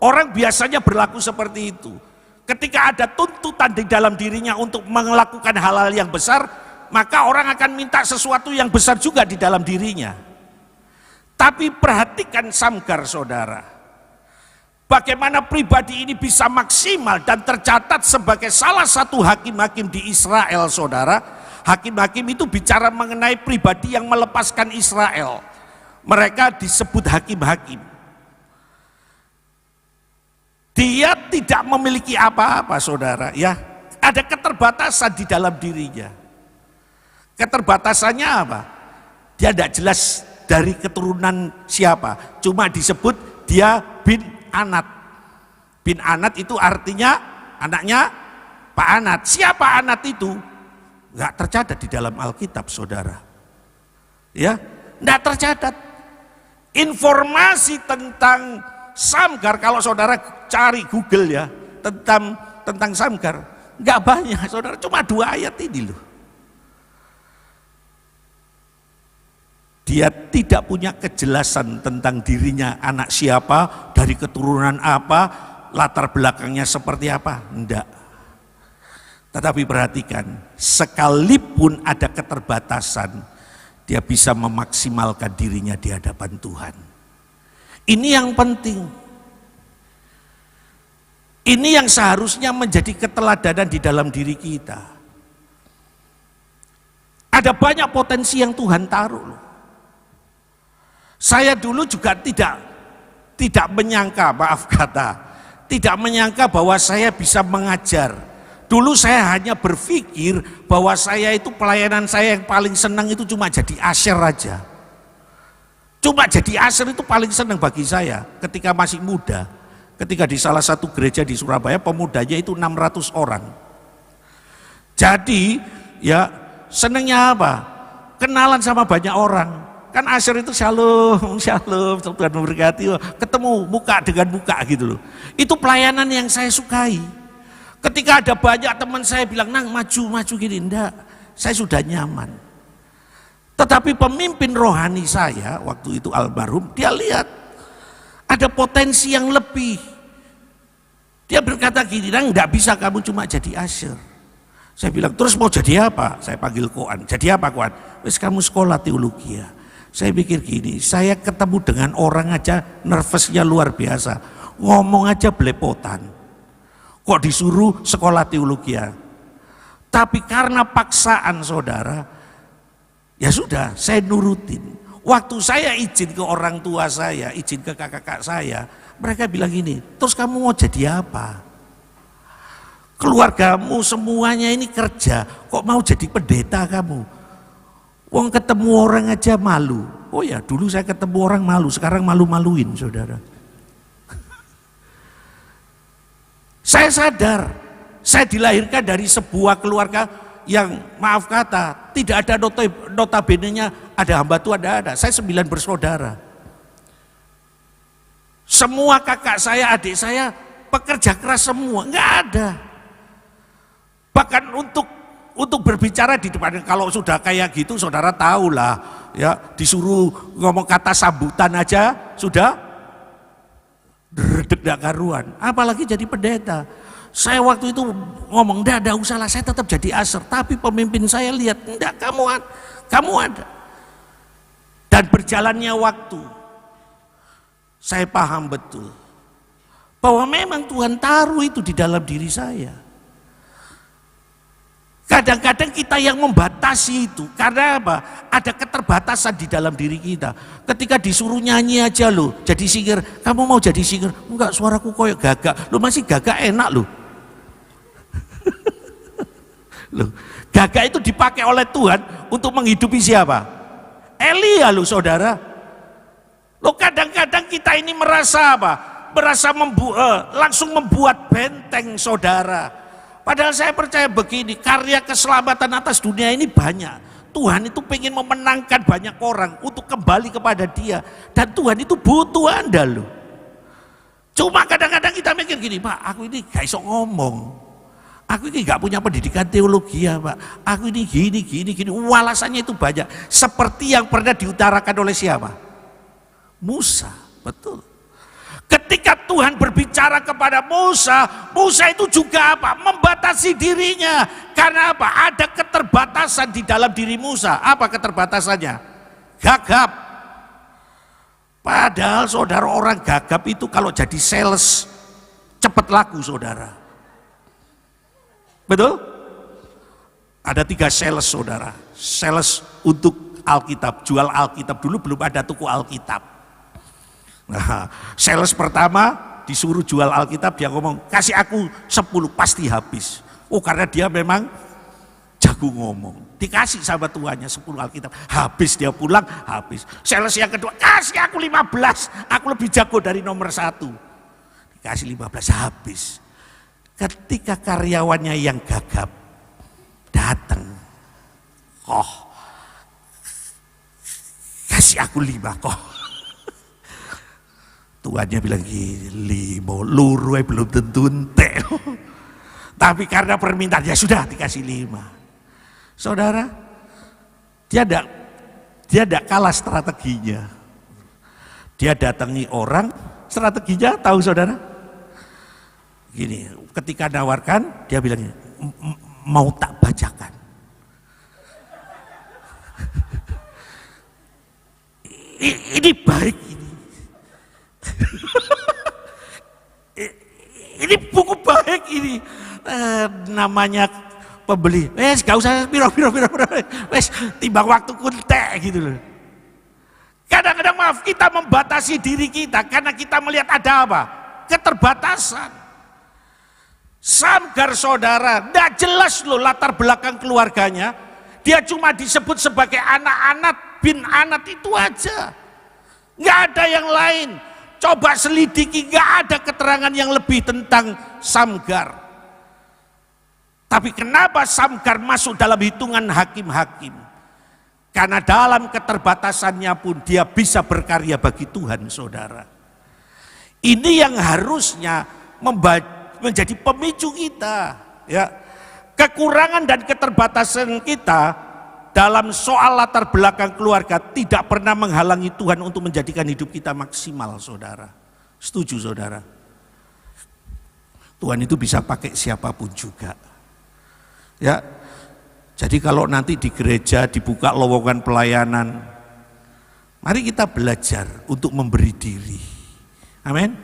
Orang biasanya berlaku seperti itu. Ketika ada tuntutan di dalam dirinya untuk melakukan hal-hal yang besar, maka orang akan minta sesuatu yang besar juga di dalam dirinya. Tapi perhatikan Samgar, saudara. Bagaimana pribadi ini bisa maksimal dan tercatat sebagai salah satu hakim-hakim di Israel, saudara. Hakim-hakim itu bicara mengenai pribadi yang melepaskan Israel. Mereka disebut hakim-hakim. Dia tidak memiliki apa-apa, saudara, ya. Ada keterbatasan di dalam dirinya. Keterbatasannya apa? Dia tidak jelas dari keturunan siapa. Cuma disebut dia bin Anat. Bin Anat itu artinya anaknya Pak Anat. Siapa Anat itu? Nggak tercatat di dalam Alkitab, saudara. Ya, nggak tercatat. Informasi tentang Samgar, kalau saudara cari Google ya, tentang Samgar, nggak banyak, saudara. Cuma 2 ayat ini loh. Dia tidak punya kejelasan tentang dirinya, anak siapa, dari keturunan apa, latar belakangnya seperti apa, enggak. Tetapi perhatikan, sekalipun ada keterbatasan, dia bisa memaksimalkan dirinya di hadapan Tuhan. Ini yang penting. Ini yang seharusnya menjadi keteladanan di dalam diri kita. Ada banyak potensi yang Tuhan taruh loh. Saya dulu juga tidak menyangka, tidak menyangka bahwa saya bisa mengajar. Dulu saya hanya berpikir bahwa saya itu pelayanan saya yang paling senang itu cuma jadi asher aja. Cuma jadi asher itu paling senang bagi saya ketika masih muda. Ketika di salah satu gereja di Surabaya, pemudanya itu 600 orang. Jadi ya senangnya apa? Kenalan sama banyak orang. Kan asher itu shalom, Tuhan memberkati, ketemu muka dengan muka gitu loh. Itu pelayanan yang saya sukai. Ketika ada banyak teman saya bilang, Nang maju gini, enggak, saya sudah nyaman. Tetapi pemimpin rohani saya waktu itu almarhum, dia lihat ada potensi yang lebih. Dia berkata gini, Nang enggak bisa kamu cuma jadi usher. Saya bilang, terus mau jadi apa? Saya panggil Koan, jadi apa Koan? Wes kamu sekolah teologi ya. Saya pikir gini, saya ketemu dengan orang aja nervousnya luar biasa. Ngomong aja belepotan. Kok disuruh sekolah teologi ya? Tapi karena paksaan saudara, ya sudah, saya nurutin. Waktu saya izin ke orang tua saya, izin ke kakak-kakak saya, mereka bilang gini, terus kamu mau jadi apa? Keluargamu semuanya ini kerja, kok mau jadi pendeta kamu? Wong ketemu orang aja malu. Oh ya, dulu saya ketemu orang malu, sekarang malu-maluin saudara. Saya sadar, saya dilahirkan dari sebuah keluarga yang maaf kata, tidak ada notabene-nya ada hamba Tuhan, ada. Saya 9 bersaudara. Semua kakak saya, adik saya pekerja keras semua, nggak ada. Bahkan untuk berbicara di depan, kalau sudah kayak gitu saudara tahu lah ya, disuruh ngomong kata sambutan aja sudah deg-deg karuan, apalagi jadi pendeta. Saya waktu itu ngomong, enggak usah lah, saya tetap jadi usher. Tapi pemimpin saya lihat, enggak, kamu ada. Dan berjalannya waktu, saya paham betul bahwa memang Tuhan taruh itu di dalam diri saya. Kadang-kadang kita yang membatasi itu, karena apa? Ada keterbatasan di dalam diri kita. Ketika disuruh nyanyi aja loh, jadi singer, kamu mau jadi singer? Enggak, suaraku koyok gagak. Lu masih gagak enak loh. Loh, gagak itu dipakai oleh Tuhan untuk menghidupi siapa? Elia loh saudara. Loh kadang-kadang kita ini merasa apa? Merasa langsung membuat benteng saudara. Padahal saya percaya begini, karya keselamatan atas dunia ini banyak. Tuhan itu pengen memenangkan banyak orang untuk kembali kepada Dia. Dan Tuhan itu butuh Anda loh. Cuma kadang-kadang kita mikir gini, Pak, aku ini gak iso ngomong. Aku ini gak punya pendidikan teologi ya Pak. Aku ini gini. Alasannya itu banyak. Seperti yang pernah diutarakan oleh siapa? Musa, betul. Ketika Tuhan berbicara kepada Musa, Musa itu juga apa? Membatasi dirinya. Karena apa? Ada keterbatasan di dalam diri Musa. Apa keterbatasannya? Gagap. Padahal saudara, orang gagap itu kalau jadi sales cepat laku saudara. Betul? Ada 3 sales saudara. Sales untuk Alkitab, jual Alkitab. Dulu belum ada toko Alkitab. Nah, sales pertama disuruh jual Alkitab, dia ngomong, kasih aku 10 pasti habis. Oh, karena dia memang jago ngomong. Dikasih sama tuannya 10 Alkitab, habis, dia pulang, habis. Sales yang kedua, kasih aku 15, aku lebih jago dari nomor 1. Dikasih 15, habis. Ketika karyawannya yang gagap datang, kasih aku 5 kok. Tuannya bilang gini, 5 luru belum tentu entek. Tapi karena permintaannya sudah dikasih 5. Saudara, dia tidak kalah strateginya. Dia datangi orang, strateginya tahu saudara? Gini, ketika nawarkan, dia bilang mau tak bacakan. Ini baik. Ini buku baik ini, namanya pembeli. Wes gak usah piro. Wes timbang waktu kuntek gitu loh. Kadang-kadang maaf, kita membatasi diri kita karena kita melihat ada apa? Keterbatasan. Samgar saudara, tidak jelas loh latar belakang keluarganya. Dia cuma disebut sebagai anak-anak bin Anat itu aja. Nggak ada yang lain. Coba selidiki, nggak ada keterangan yang lebih tentang Samgar. Tapi kenapa Samgar masuk dalam hitungan hakim-hakim? Karena dalam keterbatasannya pun dia bisa berkarya bagi Tuhan saudara. Ini yang harusnya menjadi pemicu kita. Ya, kekurangan dan keterbatasan kita dalam soal latar belakang keluarga tidak pernah menghalangi Tuhan untuk menjadikan hidup kita maksimal, saudara. Setuju, saudara? Tuhan itu bisa pakai siapapun juga. Ya, jadi kalau nanti di gereja dibuka lowongan pelayanan, mari kita belajar untuk memberi diri. Amin.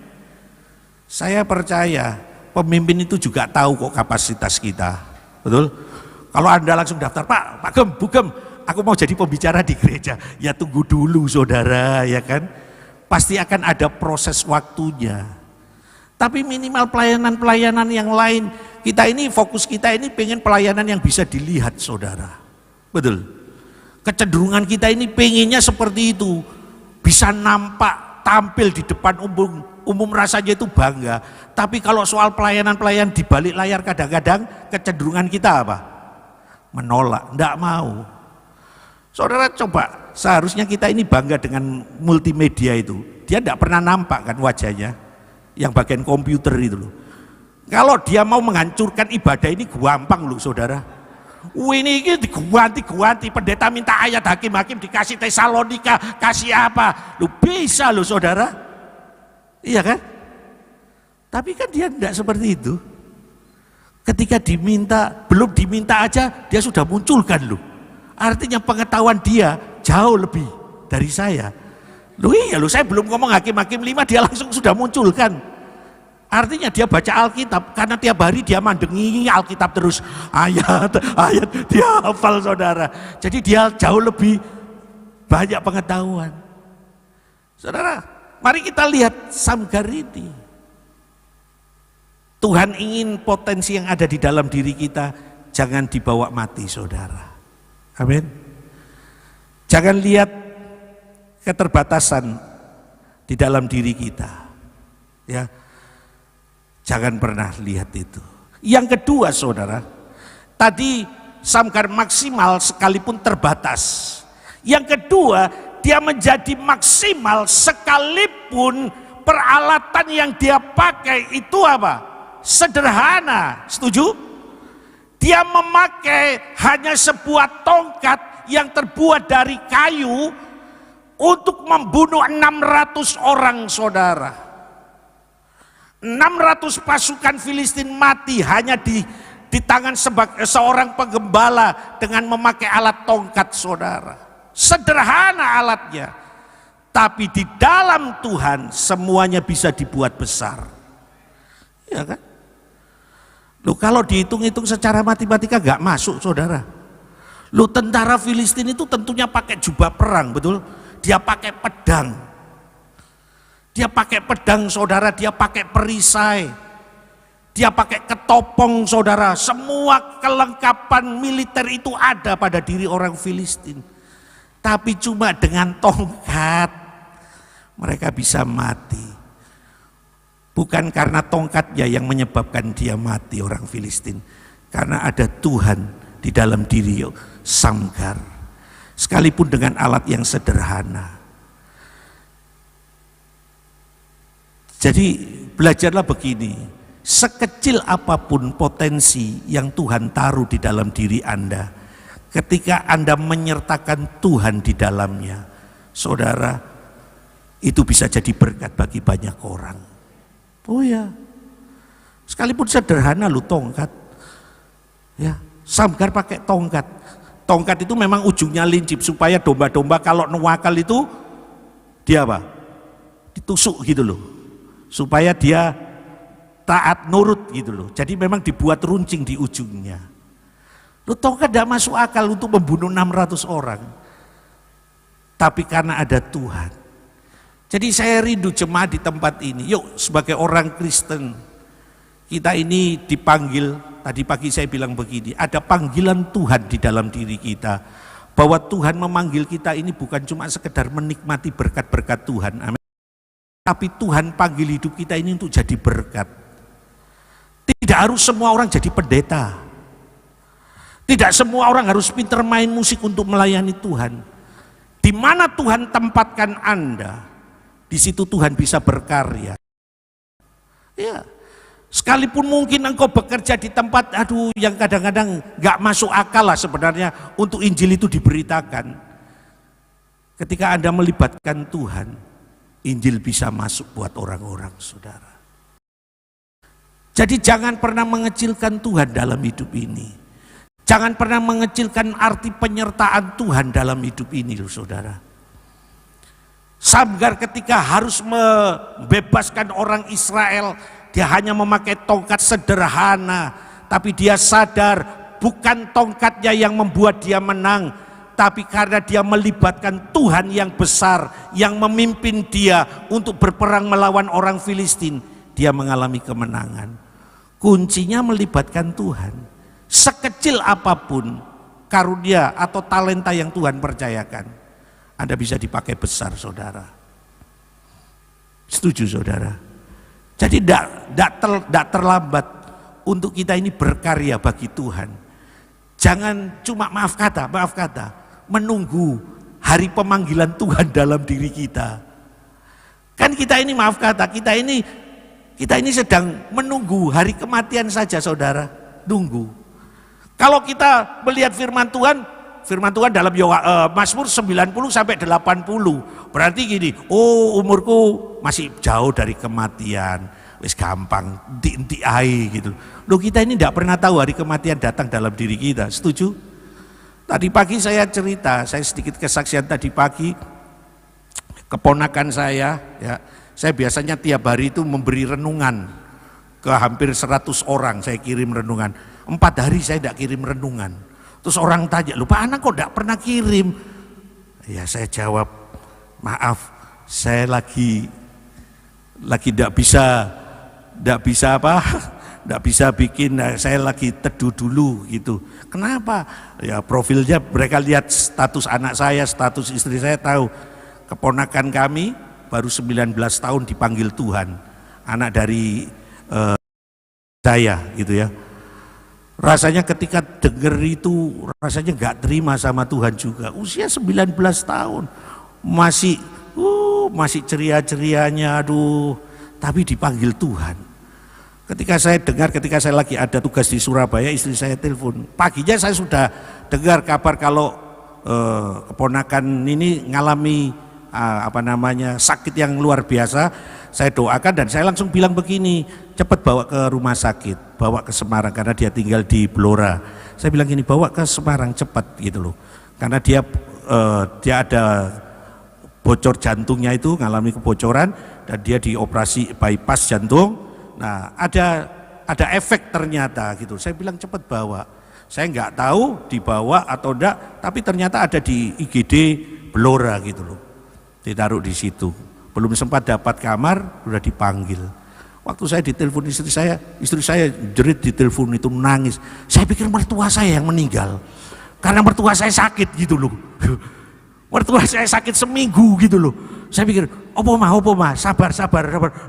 Saya percaya pemimpin itu juga tahu kok kapasitas kita. Betul? Kalau Anda langsung daftar, Pak Gem, Bu Gem, aku mau jadi pembicara di gereja. Ya tunggu dulu, saudara, ya kan? Pasti akan ada proses waktunya. Tapi minimal pelayanan-pelayanan yang lain, fokus kita ini pengen pelayanan yang bisa dilihat, saudara. Betul? Kecenderungan kita ini pengennya seperti itu. Bisa nampak, tampil di depan umum rasanya itu bangga. Tapi kalau soal pelayanan-pelayanan di balik layar kadang-kadang kecenderungan kita apa? Menolak, enggak mau. Saudara coba, seharusnya kita ini bangga dengan multimedia itu. Dia enggak pernah nampak kan wajahnya, yang bagian komputer itu loh. Kalau dia mau menghancurkan ibadah ini gampang loh, saudara. Ini diganti, pendeta minta ayat hakim-hakim dikasih Tesalonika, kasih apa? Lu bisa loh, saudara. Iya kan? Tapi kan dia enggak seperti itu. Ketika diminta, belum diminta aja dia sudah munculkan loh. Artinya pengetahuan dia jauh lebih dari saya. Loh iya loh, saya belum ngomong hakim-hakim 5 dia langsung sudah munculkan. Artinya dia baca Alkitab, karena tiap hari dia mandengi Alkitab terus, ayat dia hafal, saudara. Jadi dia jauh lebih banyak pengetahuan. Saudara, mari kita lihat Samgar ini. Tuhan ingin potensi yang ada di dalam diri kita jangan dibawa mati, saudara. Amin. Jangan lihat keterbatasan di dalam diri kita. Ya. Jangan pernah lihat itu. Yang kedua, saudara, tadi Samgar maksimal sekalipun terbatas. Yang kedua, dia menjadi maksimal sekalipun peralatan yang dia pakai itu apa? Sederhana. Setuju? Dia memakai hanya sebuah tongkat yang terbuat dari kayu untuk membunuh 600 orang, saudara. 600 pasukan Filistin mati hanya di tangan seorang penggembala dengan memakai alat tongkat, saudara. Sederhana alatnya, tapi di dalam Tuhan semuanya bisa dibuat besar. Ya kan? Loh, kalau dihitung-hitung secara matematika gak masuk, saudara. Loh, tentara Filistin itu tentunya pakai jubah perang, betul? Dia pakai pedang. Dia pakai pedang, saudara, dia pakai perisai. Dia pakai ketopong, saudara. Semua kelengkapan militer itu ada pada diri orang Filistin. Tapi cuma dengan tongkat mereka bisa mati. Bukan karena tongkatnya yang menyebabkan dia mati, orang Filistin. Karena ada Tuhan di dalam diri Samgar. Sekalipun dengan alat yang sederhana. Jadi belajarlah begini. Sekecil apapun potensi yang Tuhan taruh di dalam diri Anda, ketika Anda menyertakan Tuhan di dalamnya, saudara, itu bisa jadi berkat bagi banyak orang. Oh ya, sekalipun sederhana lu tongkat, ya Samgar pakai tongkat. Tongkat itu memang ujungnya lincip supaya domba-domba kalau nuwakal itu dia apa? Ditusuk gitu loh, supaya dia taat nurut gitu loh. Jadi memang dibuat runcing di ujungnya. Lu tongkat tidak masuk akal untuk membunuh 600 orang, tapi karena ada Tuhan. Jadi saya rindu jemaat di tempat ini. Yuk, sebagai orang Kristen, kita ini dipanggil. Tadi pagi saya bilang begini, ada panggilan Tuhan di dalam diri kita, bahwa Tuhan memanggil kita ini bukan cuma sekedar menikmati berkat-berkat Tuhan, amin. Tapi Tuhan panggil hidup kita ini untuk jadi berkat. Tidak harus semua orang jadi pendeta. Tidak semua orang harus pintar main musik untuk melayani Tuhan. Di mana Tuhan tempatkan Anda, di situ Tuhan bisa berkarya. Ya, Sekalipun mungkin engkau bekerja di tempat yang kadang-kadang gak masuk akal lah sebenarnya untuk Injil itu diberitakan. Ketika Anda melibatkan Tuhan, Injil bisa masuk buat orang-orang, saudara. Jadi jangan pernah mengecilkan Tuhan dalam hidup ini. Jangan pernah mengecilkan arti penyertaan Tuhan dalam hidup ini, loh, saudara. Samgar ketika harus membebaskan orang Israel, dia hanya memakai tongkat sederhana, tapi dia sadar bukan tongkatnya yang membuat dia menang, tapi karena dia melibatkan Tuhan yang besar yang memimpin dia untuk berperang melawan orang Filistin, dia mengalami kemenangan. Kuncinya melibatkan Tuhan. Sekecil apapun karunia atau talenta yang Tuhan percayakan, Anda bisa dipakai besar, saudara. Setuju, saudara? Jadi tidak terlambat untuk kita ini berkarya bagi Tuhan. Jangan cuma maaf kata, menunggu hari pemanggilan Tuhan dalam diri kita. Kan kita ini maaf kata, kita ini sedang menunggu hari kematian saja, saudara. Nunggu. Kalau kita melihat firman Tuhan dalam Mazmur 90 sampai 80. Berarti gini, oh umurku masih jauh dari kematian. Wis gampang, enti ae gitu. Loh, kita ini tidak pernah tahu hari kematian datang dalam diri kita. Setuju? Tadi pagi saya cerita, saya sedikit kesaksian tadi pagi. Keponakan saya, ya, saya biasanya tiap hari itu memberi renungan ke hampir 100 orang. Saya kirim renungan. 4 hari saya tidak kirim renungan. Terus orang tanya, lupa anak kok tidak pernah kirim? Ya saya jawab, maaf, saya lagi tidak bisa bikin, saya lagi teduh dulu gitu. Kenapa? Ya profilnya mereka lihat status anak saya, status istri saya, tahu keponakan kami baru 19 tahun dipanggil Tuhan, anak dari saya gitu ya. Rasanya ketika dengar itu rasanya nggak terima sama Tuhan juga. Usia 19 tahun masih ceria-cerianya, tapi dipanggil Tuhan. Ketika saya dengar, ketika saya lagi ada tugas di Surabaya, istri saya telepon. Paginya saya sudah dengar kabar kalau keponakan ini ngalami sakit yang luar biasa. Saya doakan dan saya langsung bilang begini, cepat bawa ke rumah sakit, bawa ke Semarang karena dia tinggal di Blora. Saya bilang gini, bawa ke Semarang cepat gitu loh, karena dia ada bocor jantungnya, itu ngalami kebocoran dan dia dioperasi bypass jantung. Nah ada efek ternyata gitu. Saya bilang cepat bawa. Saya nggak tahu dibawa atau enggak, tapi ternyata ada di IGD Blora gitu loh, ditaruh di situ. Belum sempat dapat kamar, udah dipanggil. Waktu saya ditelepon istri saya jerit di telepon itu, nangis. Saya pikir mertua saya yang meninggal, karena mertua saya sakit gitu loh. Mertua saya sakit seminggu gitu loh. Saya pikir, opo mah, sabar,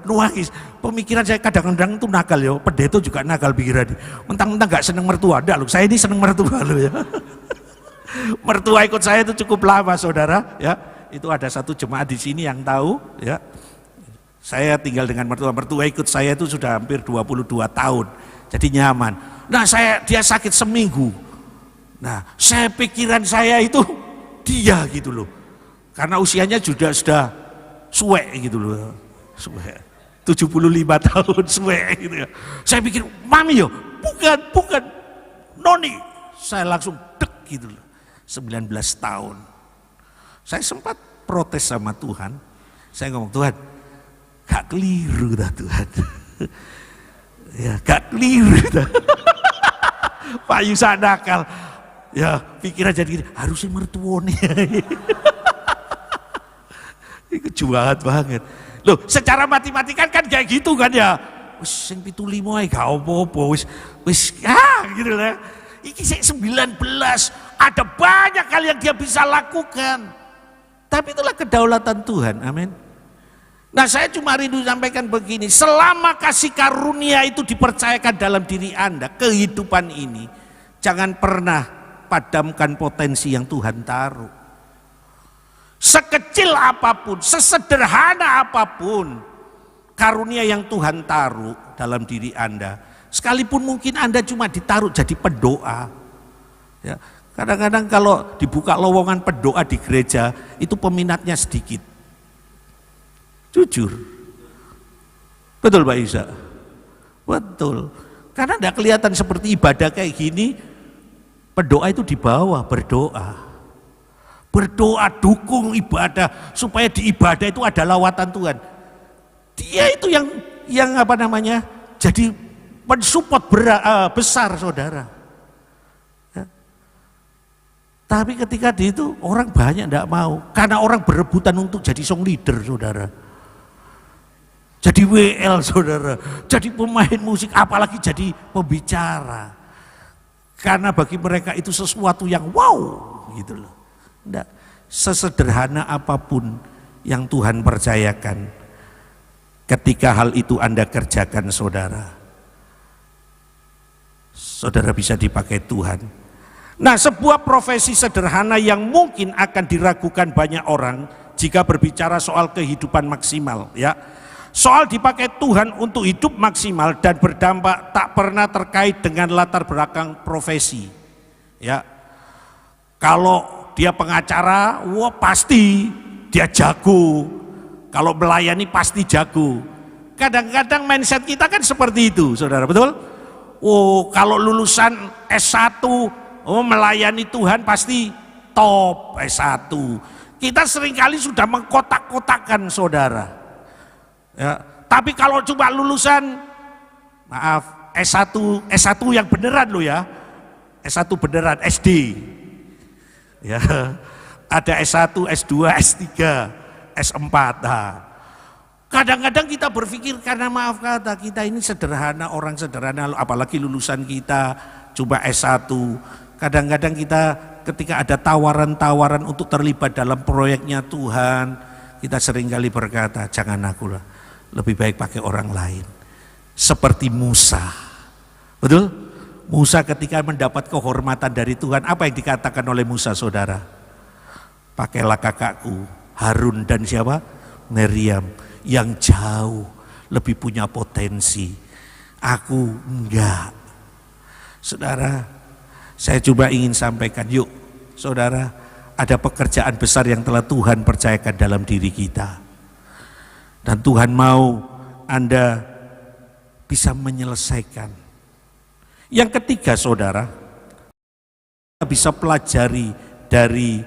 nangis. Pemikiran saya kadang-kadang itu nakal ya, pendeta juga nakal pikiran. Mentang-mentang gak seneng mertua, enggak loh, saya ini seneng mertua loh ya. Mertua ikut saya itu cukup lama, saudara ya. Itu ada satu jemaat di sini yang tahu ya. Saya tinggal dengan mertua ikut saya itu sudah hampir 22 tahun. Jadi nyaman. Nah, dia sakit seminggu. Nah, pikiran saya itu dia gitu loh. Karena usianya sudah suwe gitu loh. Suwe. 75 tahun suwe gitu ya. Saya pikir, "Mami yo, bukan. Noni." Saya langsung dek gitu loh. 19 tahun. Saya sempat protes sama Tuhan. Saya ngomong, Tuhan, gak keliru dah Tuhan. Ya, gak keliru dah. Pak Yusa nakal. Ya, pikiran jadi gini, harusnya mertuone. Itu jahat banget. Loh, secara matematika kan kayak gitu kan ya. Wis sing 75 ae gak apa-apa, wis gitu lah. Iki sik 19, ada banyak hal yang dia bisa lakukan. Tapi itulah kedaulatan Tuhan, amin. Nah, saya cuma rindu sampaikan begini, selama kasih karunia itu dipercayakan dalam diri Anda, kehidupan ini, jangan pernah padamkan potensi yang Tuhan taruh. Sekecil apapun, sesederhana apapun karunia yang Tuhan taruh, dalam diri Anda. Sekalipun mungkin Anda cuma ditaruh jadi pendoa. Ya, kadang-kadang kalau dibuka lowongan pendoa di gereja, itu peminatnya sedikit. Jujur. Betul Pak Isa? Betul. Karena tidak kelihatan seperti ibadah kayak gini, pendoa itu di bawah berdoa. Berdoa, dukung ibadah, supaya di ibadah itu ada lawatan Tuhan. Dia itu yang apa namanya, jadi mensupport besar saudara. Ya. Tapi ketika di itu orang banyak tidak mau, karena orang berebutan untuk jadi song leader saudara. Jadi WL saudara, jadi pemain musik, apalagi jadi pembicara. Karena bagi mereka itu sesuatu yang wow gitu loh. Enggak, sesederhana apapun yang Tuhan percayakan, ketika hal itu Anda kerjakan saudara, saudara bisa dipakai Tuhan. Nah, sebuah profesi sederhana yang mungkin akan diragukan banyak orang jika berbicara soal kehidupan maksimal, ya. Soal dipakai Tuhan untuk hidup maksimal dan berdampak tak pernah terkait dengan latar belakang profesi. Ya. Kalau dia pengacara, wah pasti dia jago. Kalau melayani pasti jago. Kadang-kadang mindset kita kan seperti itu, saudara, betul? Oh, kalau lulusan S1, oh melayani Tuhan pasti top S1. Kita seringkali sudah mengkotak-kotakkan, saudara. Ya, tapi kalau cuma lulusan, maaf, S1 yang beneran loh ya, S1 beneran, SD, ya, ada S1, S2, S3, S4. Nah, kadang-kadang kita berpikir karena maaf kata kita ini sederhana, orang sederhana, apalagi lulusan kita cuma S1. Kadang-kadang kita ketika ada tawaran-tawaran untuk terlibat dalam proyeknya Tuhan, kita seringkali berkata, jangan aku lah. Lebih baik pakai orang lain. Seperti Musa. Betul? Musa ketika mendapat kehormatan dari Tuhan, apa yang dikatakan oleh Musa saudara? Pakailah kakakku Harun dan siapa? Miriam, yang jauh lebih punya potensi. Aku enggak. Saudara, saya coba ingin sampaikan, yuk saudara, ada pekerjaan besar yang telah Tuhan percayakan dalam diri kita. Dan Tuhan mau Anda bisa menyelesaikan. Yang ketiga saudara, kita bisa pelajari dari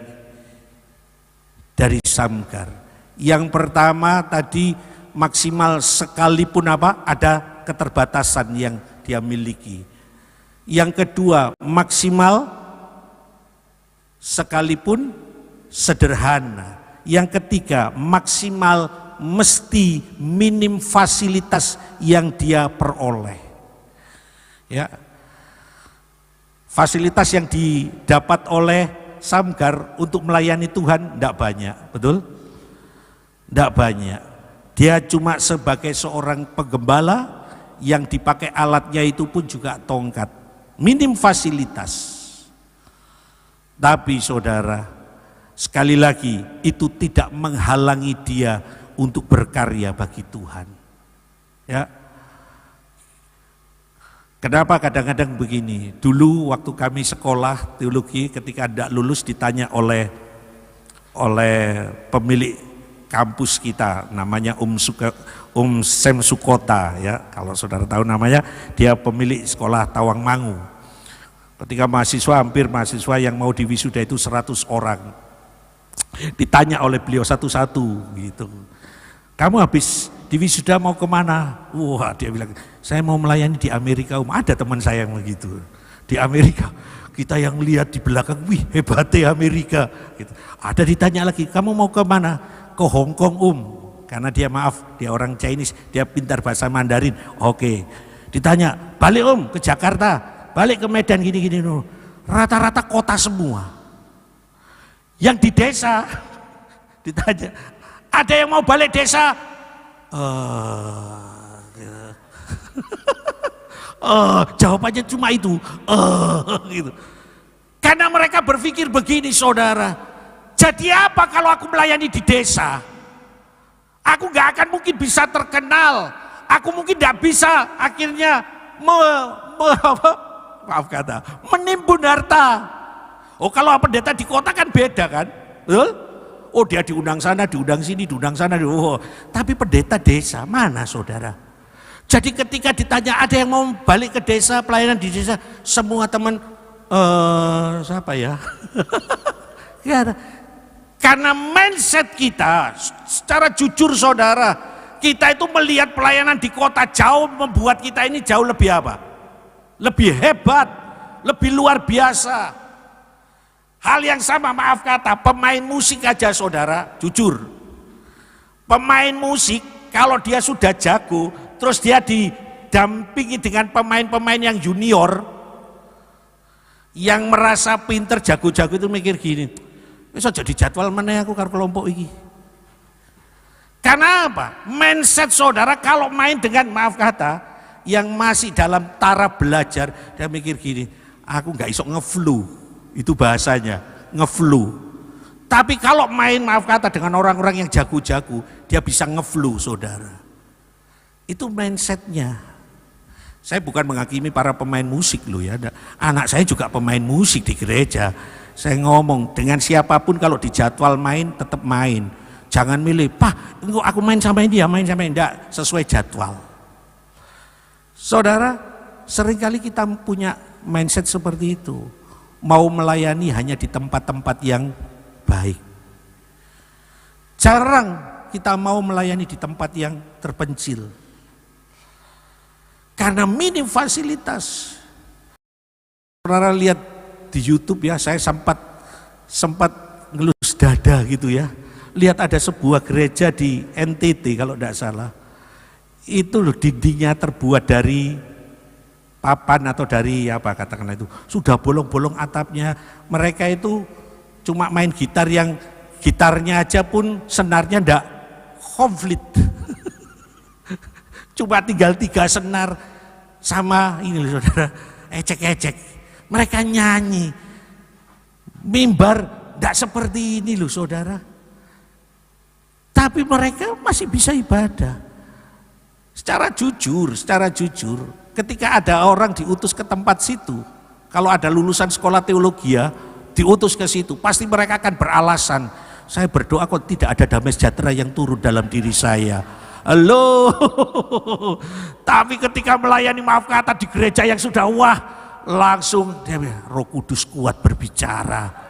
Samgar. Yang pertama tadi maksimal sekalipun apa, ada keterbatasan yang dia miliki. Yang kedua maksimal sekalipun sederhana. Yang ketiga maksimal mesti minim fasilitas yang dia peroleh. Ya. Fasilitas yang didapat oleh Samgar untuk melayani Tuhan tidak banyak, betul? Tidak banyak. Dia cuma sebagai seorang penggembala yang dipakai alatnya itu pun juga tongkat. Minim fasilitas. Tapi saudara, sekali lagi itu tidak menghalangi dia untuk berkarya bagi Tuhan. Ya. Kenapa kadang-kadang begini? Dulu waktu kami sekolah teologi, ketika tidak lulus ditanya oleh pemilik kampus kita, namanya Sem Sukota, ya. Kalau saudara tahu namanya, dia pemilik sekolah Tawangmangu. Ketika hampir mahasiswa yang mau diwisuda itu 100 orang. Ditanya oleh beliau satu-satu gitu. Kamu habis diwisuda mau kemana? Wah, dia bilang, saya mau melayani di Amerika. Ada teman saya yang begitu. Di Amerika, kita yang lihat di belakang, wih hebatnya Amerika. Gitu. Ada ditanya lagi, kamu mau kemana? Ke Hong Kong karena dia maaf, dia orang Chinese, dia pintar bahasa Mandarin. Oke. Ditanya, balik ke Jakarta, balik ke Medan gini-gini. Rata-rata kota semua. Yang di desa, ditanya, ada yang mau balik desa? Jawabannya cuma itu. Gitu. Karena mereka berpikir begini saudara, jadi apa kalau aku melayani di desa? Aku gak akan mungkin bisa terkenal. aku mungkin tidak bisa akhirnya maaf kata, menimbun harta. Oh kalau pendeta di kota kan beda kan, betul? Oh dia diundang sana, diundang sini, diundang sana. Oh, tapi pendeta desa mana saudara? Jadi ketika ditanya ada yang mau balik ke desa, pelayanan di desa, semua teman siapa ya? Ya, karena mindset kita, secara jujur saudara, kita itu melihat pelayanan di kota jauh membuat kita ini jauh lebih apa? Lebih hebat, lebih luar biasa. Hal yang sama, maaf kata, pemain musik aja saudara, jujur. Pemain musik kalau dia sudah jago, terus dia didampingi dengan pemain-pemain yang junior, yang merasa pinter, jago-jago itu mikir gini, bisa jadi jadwal mana aku karo kelompok ini. Karena apa? Mindset saudara kalau main dengan, maaf kata, yang masih dalam taraf belajar, dia mikir gini, aku nggak iso ngeflu, itu bahasanya, ngeflu. Tapi kalau main, maaf kata, dengan orang-orang yang jago-jago, dia bisa ngeflu saudara. Itu mindsetnya. Saya bukan menghakimi para pemain musik loh ya, anak saya juga pemain musik di gereja. Saya ngomong dengan siapapun kalau di jadwal main tetap main. Jangan milih, Pak, aku main sama ini ya, main sama ini, enggak, sesuai jadwal. Saudara, seringkali kita punya mindset seperti itu. Mau melayani hanya di tempat-tempat yang baik. Jarang kita mau melayani di tempat yang terpencil. Karena minim fasilitas. Saudara lihat di YouTube ya, saya sempat ngelus dada gitu ya. Lihat ada sebuah gereja di NTT kalau tidak salah. Itu loh dindingnya terbuat dari papan atau dari apa katakanlah itu. Sudah bolong-bolong atapnya. Mereka itu cuma main gitar yang gitarnya aja pun senarnya ndak komplit. Cuma tinggal 3 senar sama ini loh saudara, ecek-ecek. Mereka nyanyi, mimbar tidak seperti ini loh saudara. Tapi mereka masih bisa ibadah. Secara jujur, ketika ada orang diutus ke tempat situ, kalau ada lulusan sekolah teologi ya, diutus ke situ, pasti mereka akan beralasan, saya berdoa kok tidak ada damai sejahtera yang turun dalam diri saya. Halo, tapi ketika melayani, maaf kata, di gereja yang sudah wah, langsung dia bilang, Roh Kudus kuat berbicara.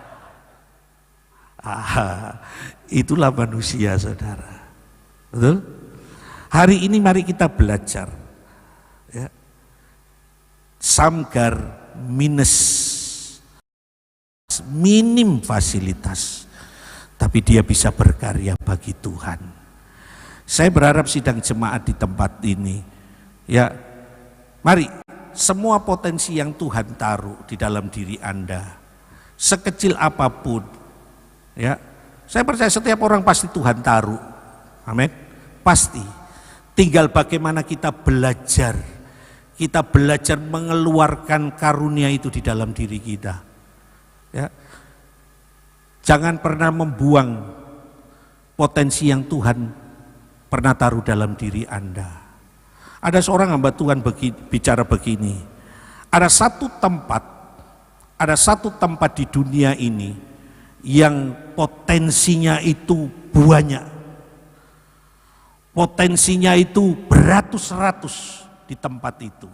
Itulah manusia saudara. Betul? Hari ini mari kita belajar ya. Samgar minus, minim fasilitas, tapi dia bisa berkarya bagi Tuhan. Saya berharap sidang jemaat di tempat ini, ya, mari semua potensi yang Tuhan taruh di dalam diri Anda, sekecil apapun, ya, saya percaya setiap orang pasti Tuhan taruh, amin, pasti. Tinggal bagaimana kita belajar mengeluarkan karunia itu di dalam diri kita, ya. Jangan pernah membuang potensi yang Tuhan pernah taruh dalam diri Anda. Ada seorang hamba Tuhan bicara begini, ada satu tempat di dunia ini yang potensinya itu banyak, potensinya itu beratus-ratus di tempat itu.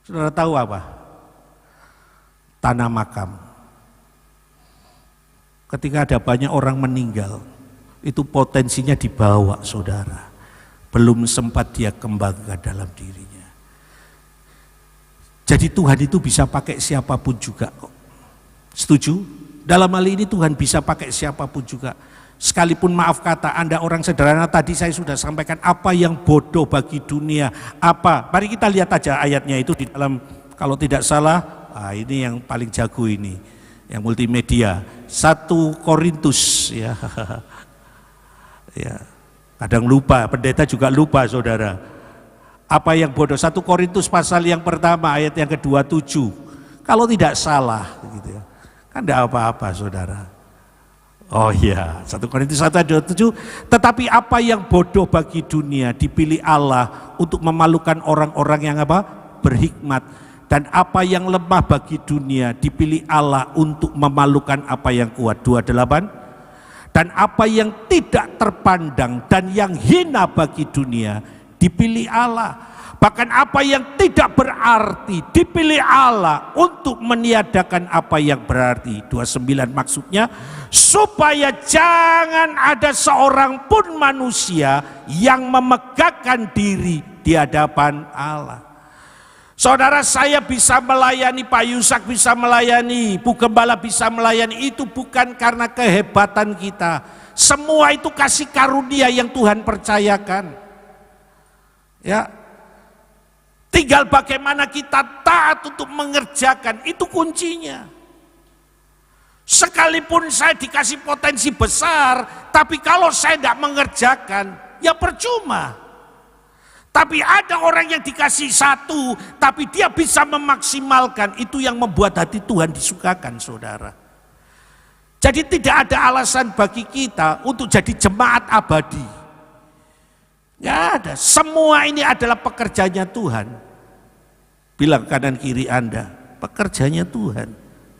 Saudara tahu apa? Tanah makam. Ketika ada banyak orang meninggal, itu potensinya dibawa saudara, belum sempat dia kembangkan dalam dirinya. Jadi Tuhan itu bisa pakai siapapun juga kok. Setuju? Dalam hal ini Tuhan bisa pakai siapapun juga. Sekalipun maaf kata Anda orang sederhana, tadi saya sudah sampaikan apa yang bodoh bagi dunia, apa. Mari kita lihat aja ayatnya itu di dalam, kalau tidak salah, ini yang paling jago ini, yang multimedia, 1 Korintus ya. Ya, kadang lupa, pendeta juga lupa saudara. Apa yang bodoh? 1 Korintus pasal yang pertama ayat yang ke-27. Kalau tidak salah gitu ya. Kan tidak apa-apa saudara. Oh iya, 1 Korintus 1 ayat 27, tetapi apa yang bodoh bagi dunia dipilih Allah untuk memalukan orang-orang yang apa? Berhikmat. Dan apa yang lemah bagi dunia dipilih Allah untuk memalukan apa yang kuat. 28. Dan apa yang tidak terpandang dan yang hina bagi dunia dipilih Allah. Bahkan apa yang tidak berarti dipilih Allah untuk meniadakan apa yang berarti. 29 maksudnya supaya jangan ada seorang pun manusia yang memegahkan diri di hadapan Allah. Saudara, saya bisa melayani, Pak Yusak bisa melayani, Bu Gembala bisa melayani, itu bukan karena kehebatan kita. Semua itu kasih karunia yang Tuhan percayakan. Ya, tinggal bagaimana kita taat untuk mengerjakan, itu kuncinya. Sekalipun saya dikasih potensi besar, tapi kalau saya tidak mengerjakan, ya percuma. Tapi ada orang yang dikasih 1, tapi dia bisa memaksimalkan, itu yang membuat hati Tuhan disukakan, saudara. Jadi tidak ada alasan bagi kita untuk jadi jemaat abadi. Nggak ada, semua ini adalah pekerjaannya Tuhan. Bilang kanan kiri Anda, pekerjaannya Tuhan.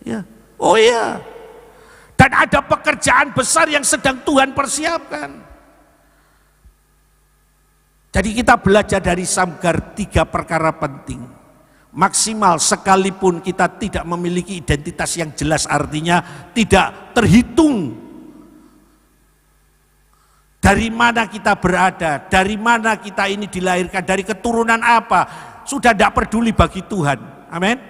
Ya, oh iya. Dan ada pekerjaan besar yang sedang Tuhan persiapkan. Jadi kita belajar dari Samgar 3 perkara penting. Maksimal sekalipun kita tidak memiliki identitas yang jelas, artinya tidak terhitung dari mana kita berada, dari mana kita ini dilahirkan, dari keturunan apa, sudah tidak peduli bagi Tuhan. Amin.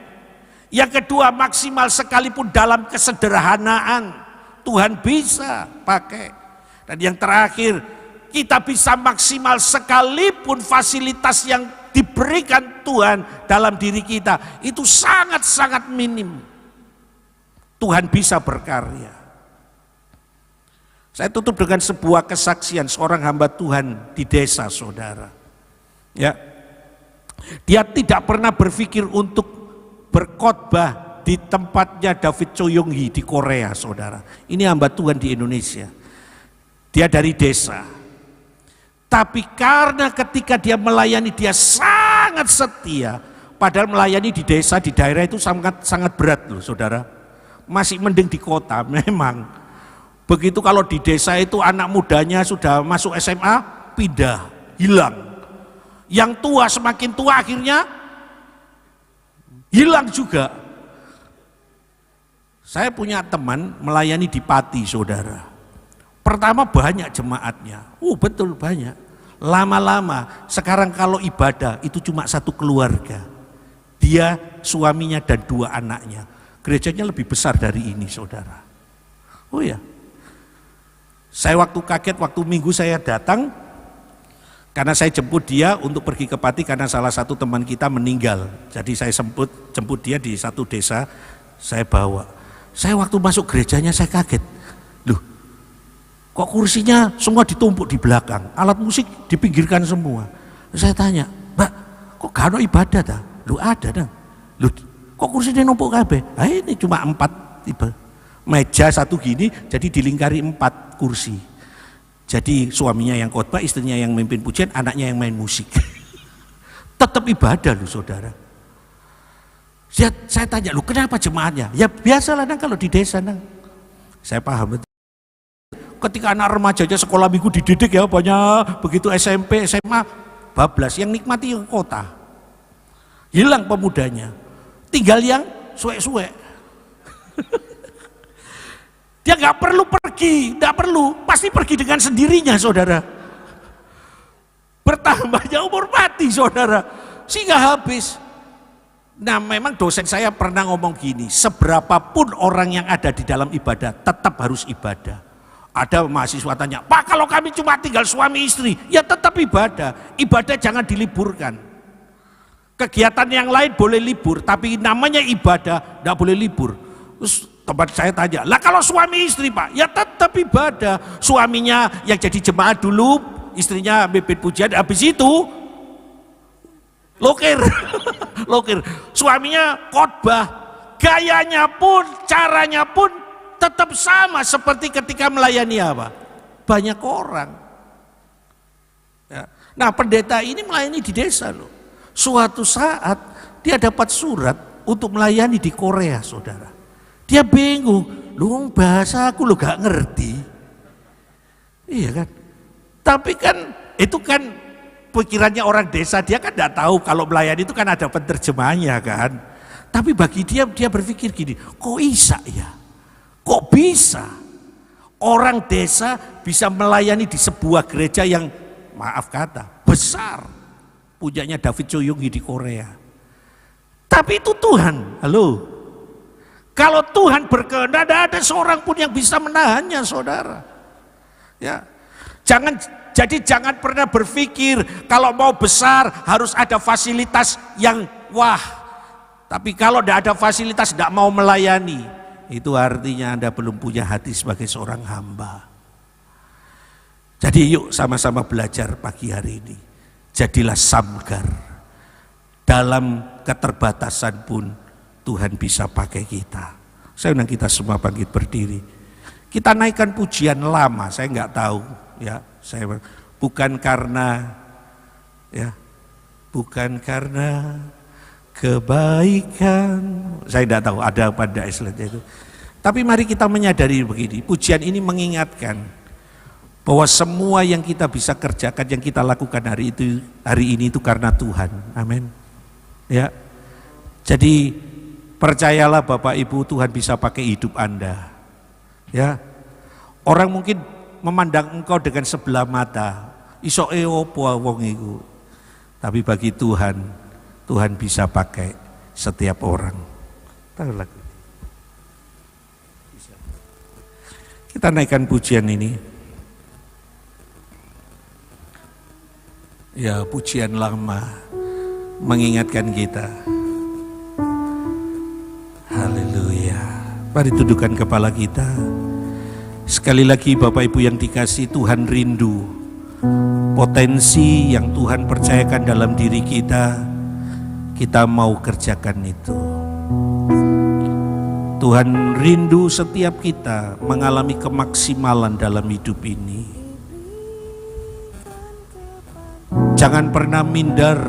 Yang kedua, maksimal sekalipun dalam kesederhanaan Tuhan bisa pakai. Dan yang terakhir, kita bisa maksimal sekalipun fasilitas yang diberikan Tuhan dalam diri kita itu sangat-sangat minim. Tuhan bisa berkarya. Saya tutup dengan sebuah kesaksian seorang hamba Tuhan di desa, saudara. Ya, dia tidak pernah berpikir untuk berkhotbah di tempatnya David Cho Yong Hee di Korea, saudara. Ini hamba Tuhan di Indonesia. Dia dari desa. Tapi karena ketika dia melayani, dia sangat setia. Padahal melayani di desa, di daerah itu sangat berat loh, saudara. Masih mending di kota, memang. Begitu kalau di desa itu anak mudanya sudah masuk SMA, pindah, hilang. Yang tua semakin tua akhirnya hilang juga. Saya punya teman melayani di Pati, saudara. Pertama banyak jemaatnya, betul banyak. Lama-lama sekarang kalau ibadah itu cuma satu keluarga. Dia, suaminya dan 2 anaknya. Gerejanya lebih besar dari ini, saudara. Oh ya. Saya waktu kaget, waktu Minggu saya datang, karena saya jemput dia untuk pergi ke Pati karena salah satu teman kita meninggal. Jadi saya jemput dia di satu desa, saya bawa. Saya waktu masuk gerejanya saya kaget. Loh, kok kursinya semua ditumpuk di belakang, alat musik dipinggirkan semua. Saya tanya, Mbak, kok gak ada ibadah ta? Lu ada dong. Lu kok kursinya numpuk kabeh? Ah, ini cuma 4 tiba. Meja satu gini, jadi dilingkari 4 kursi. Jadi suaminya yang khotbah, istrinya yang memimpin pujian, anaknya yang main musik. Tetap ibadah lu, saudara. Saya tanya, lu kenapa jemaatnya? Ya biasalah nang kalau di desa nang. Saya paham betul. Ketika anak remajanya sekolah minggu dididik ya banyak, begitu SMP, SMA, bablas, yang nikmati yang kota. Hilang pemudanya, tinggal yang suek-suek. Dia nggak perlu pergi, nggak perlu, pasti pergi dengan sendirinya, saudara. Bertambahnya umur mati, saudara, sehingga habis. Nah, memang dosen saya pernah ngomong gini, seberapapun orang yang ada di dalam ibadah, tetap harus ibadah. Ada mahasiswa tanya, Pak, kalau kami cuma tinggal suami istri, ya tetap ibadah. Ibadah jangan diliburkan. Kegiatan yang lain boleh libur, tapi namanya ibadah tidak boleh libur. Terus tempat saya tanya, lah kalau suami istri Pak, ya tetap ibadah. Suaminya yang jadi jemaat dulu, istrinya mimpin pujian, habis itu lokir. Lokir. Suaminya khotbah, gayanya pun, caranya pun tetap sama seperti ketika melayani apa? Banyak orang. Ya. Nah, pendeta ini melayani di desa loh. Suatu saat dia dapat surat untuk melayani di Korea, saudara. Dia bingung, lu bahasa aku lu gak ngerti. Iya kan? Tapi kan itu kan pikirannya orang desa, dia kan gak tahu kalau melayani itu kan ada penerjemahnya kan. Tapi bagi dia berpikir gini, kok bisa ya? Kok bisa orang desa bisa melayani di sebuah gereja yang maaf kata besar, punyanya David Choi Young di Korea. Tapi itu Tuhan, halo. Kalau Tuhan berkehendak, tidak ada seorang pun yang bisa menahannya, saudara. Ya, jangan pernah berpikir kalau mau besar harus ada fasilitas yang wah. Tapi kalau tidak ada fasilitas, tidak mau melayani. Itu artinya Anda belum punya hati sebagai seorang hamba. Jadi yuk sama-sama belajar pagi hari ini. Jadilah Samgar. Dalam keterbatasan pun Tuhan bisa pakai kita. Saya undang kita semua bangkit berdiri. Kita naikkan pujian lama, saya nggak tahu ya. Saya bukan karena kebaikan, saya tidak tahu ada pada slide itu. Tapi mari kita menyadari begini, pujian ini mengingatkan bahwa semua yang kita bisa kerjakan, yang kita lakukan hari ini itu karena Tuhan. Amin. Ya. Jadi percayalah Bapak Ibu, Tuhan bisa pakai hidup Anda. Ya. Orang mungkin memandang engkau dengan sebelah mata. Iso opo wong iku. Tapi bagi Tuhan, Tuhan bisa pakai setiap orang. Kita naikkan pujian ini. Ya, pujian lama mengingatkan kita. Haleluya. Mari tundukkan kepala kita. Sekali lagi Bapak Ibu yang dikasihi, Tuhan rindu potensi yang Tuhan percayakan dalam diri kita mau kerjakan itu. Tuhan rindu setiap kita mengalami kemaksimalan dalam hidup ini. Jangan pernah minder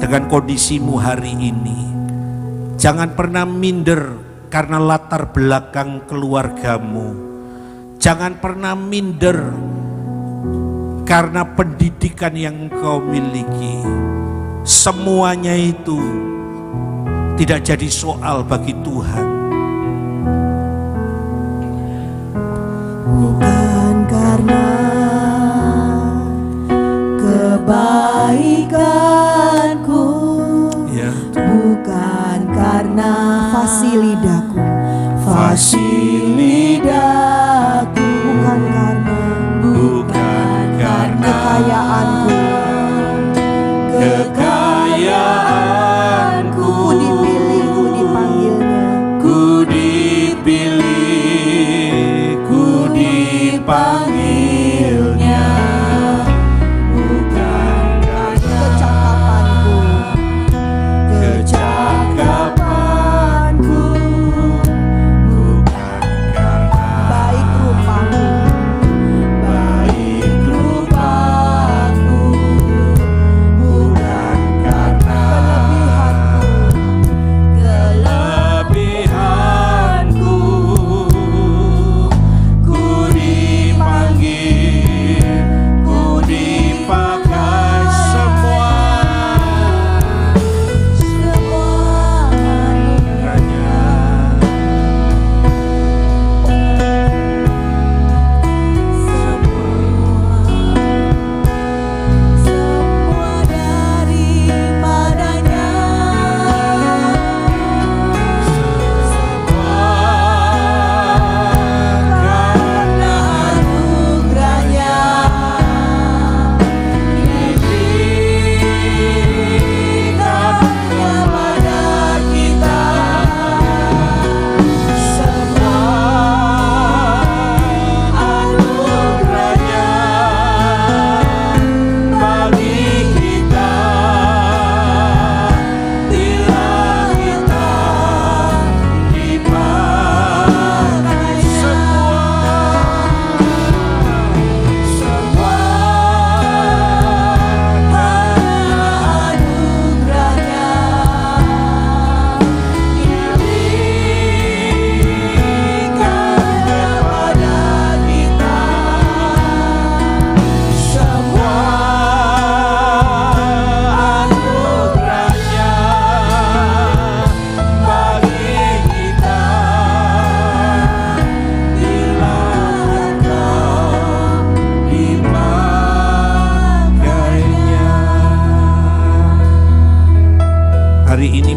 dengan kondisimu hari ini. Jangan pernah minder karena latar belakang keluargamu. Jangan pernah minder karena pendidikan yang engkau miliki. Semuanya itu tidak jadi soal bagi Tuhan.
Bukan karena kebaikanku,
Ya.
bukan karena fasilidaku, bukan karena kekayaanku, ku dipilih, ku dipanggilnya,
ku dipanggilnya, bukan karena kecakapanku, bukan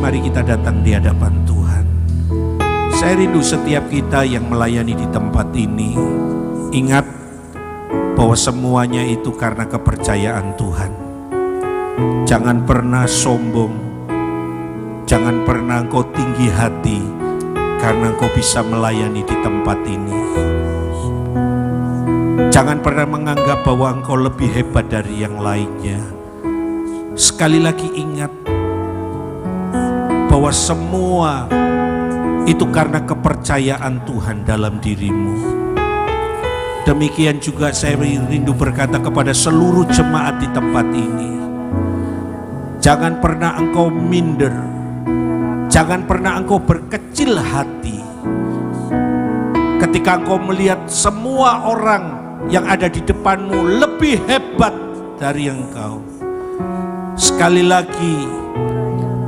mari kita datang di hadapan Tuhan. Saya rindu setiap kita yang melayani di tempat ini, ingat bahwa semuanya itu karena kepercayaan Tuhan. Jangan pernah sombong, jangan pernah engkau tinggi hati karena engkau bisa melayani di tempat ini. Jangan pernah menganggap bahwa engkau lebih hebat dari yang lainnya. Sekali lagi ingat bahwa semua itu karena kepercayaan Tuhan dalam dirimu. Demikian juga saya rindu berkata kepada seluruh jemaat di tempat ini. Jangan pernah engkau minder. Jangan pernah engkau berkecil hati. Ketika engkau melihat semua orang yang ada di depanmu lebih hebat dari engkau. Sekali lagi,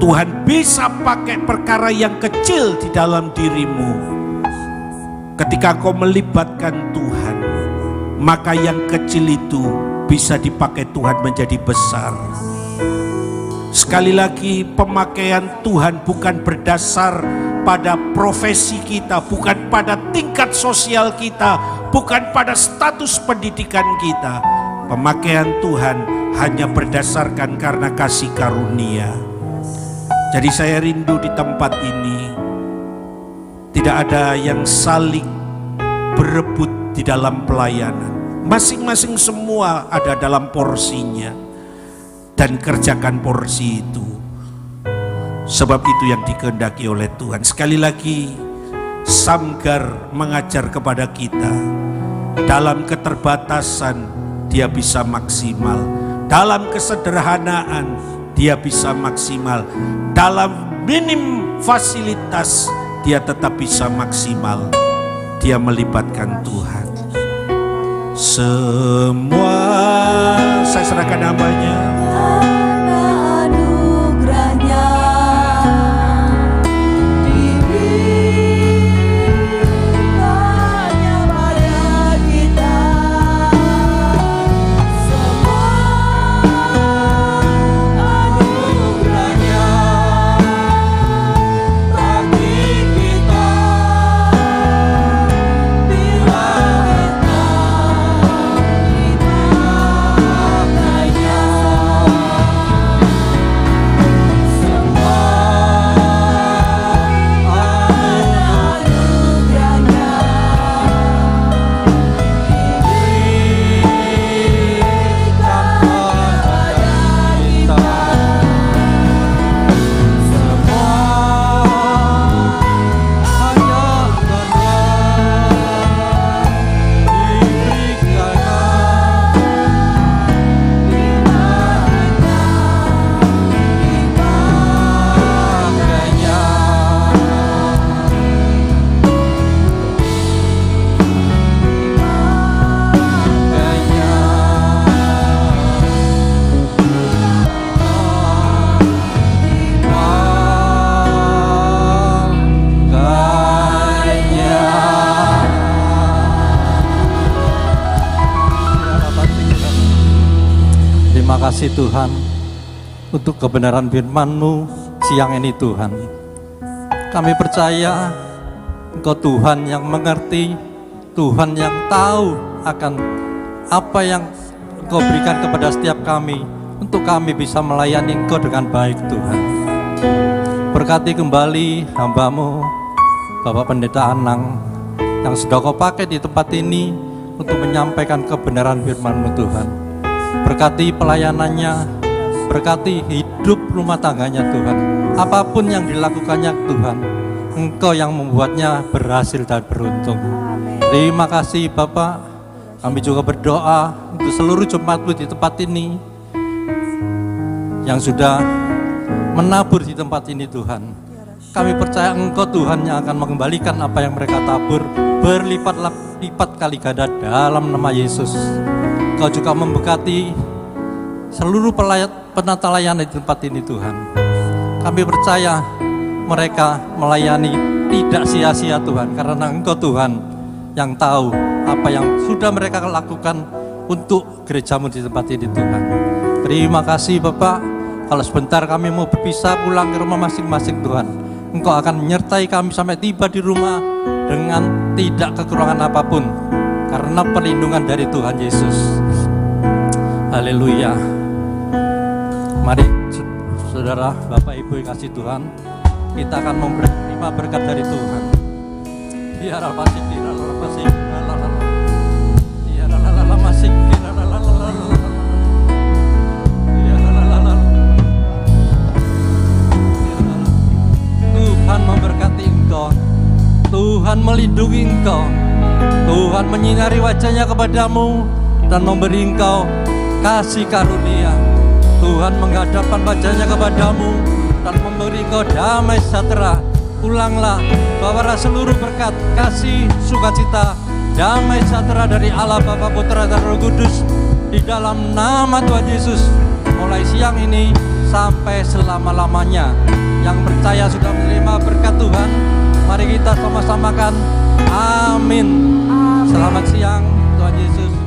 Tuhan bisa pakai perkara yang kecil di dalam dirimu. Ketika kau melibatkan Tuhan, maka yang kecil itu bisa dipakai Tuhan menjadi besar. Sekali lagi, pemakaian Tuhan bukan berdasar pada profesi kita, bukan pada tingkat sosial kita, bukan pada status pendidikan kita. Pemakaian Tuhan hanya berdasarkan karena kasih karunia. Jadi saya rindu di tempat ini tidak ada yang saling berebut di dalam pelayanan. Masing-masing semua ada dalam porsinya, dan kerjakan porsi itu. Sebab itu yang dikehendaki oleh Tuhan. Sekali lagi, Samgar mengajar kepada kita, dalam keterbatasan dia bisa maksimal, dalam kesederhanaan dia bisa maksimal, dalam minim fasilitas dia tetap bisa maksimal. Dia melibatkan Tuhan. Semua saya serahkan namanya.
Terima kasih Tuhan untuk kebenaran firman-Mu siang ini Tuhan. Kami percaya Engkau Tuhan yang mengerti, Tuhan yang tahu akan apa yang Engkau berikan kepada setiap kami, untuk kami bisa melayani Engkau dengan baik Tuhan. Berkati kembali hamba-Mu Bapak Pendeta Anang yang sudah Kau pakai di tempat ini untuk menyampaikan kebenaran firman-Mu Tuhan. Berkati pelayanannya, berkati hidup rumah tangganya Tuhan. Apapun yang dilakukannya Tuhan, Engkau yang membuatnya berhasil dan beruntung. Terima kasih Bapak. Kami juga berdoa untuk seluruh jemaat-Mu di tempat ini yang sudah menabur di tempat ini Tuhan. Kami percaya Engkau Tuhan yang akan mengembalikan apa yang mereka tabur berlipat-lipat kali ganda dalam nama Yesus. Kau juga memberkati seluruh penata layanan di tempat ini Tuhan. Kami percaya mereka melayani tidak sia-sia Tuhan, karena Engkau Tuhan yang tahu apa yang sudah mereka lakukan untuk gereja-Mu di tempat ini Tuhan. Terima kasih Bapak. Kalau sebentar kami mau berpisah pulang ke rumah masing-masing Tuhan, Engkau akan menyertai kami sampai tiba di rumah dengan tidak kekurangan apapun, karena perlindungan dari Tuhan Yesus. Haleluya. Mari saudara, Bapak Ibu yang kasih Tuhan, kita akan menerima berkat dari Tuhan. Biar apa sih, Tuhan memberkati engkau, Tuhan melindungi engkau, Tuhan menyinari wajahnya kepadamu dan memberi engkau kasih karunia. Tuhan menghadapkan wajahnya kepadamu dan memberi engkau damai sejahtera. Pulanglah, bawalah seluruh berkat, kasih, sukacita, damai sejahtera dari Allah Bapa, Putra dan Roh Kudus di dalam nama Tuhan Yesus, mulai siang ini sampai selama-lamanya. Yang percaya sudah menerima berkat Tuhan, mari kita sama-samakan amin. Selamat siang Tuhan Yesus.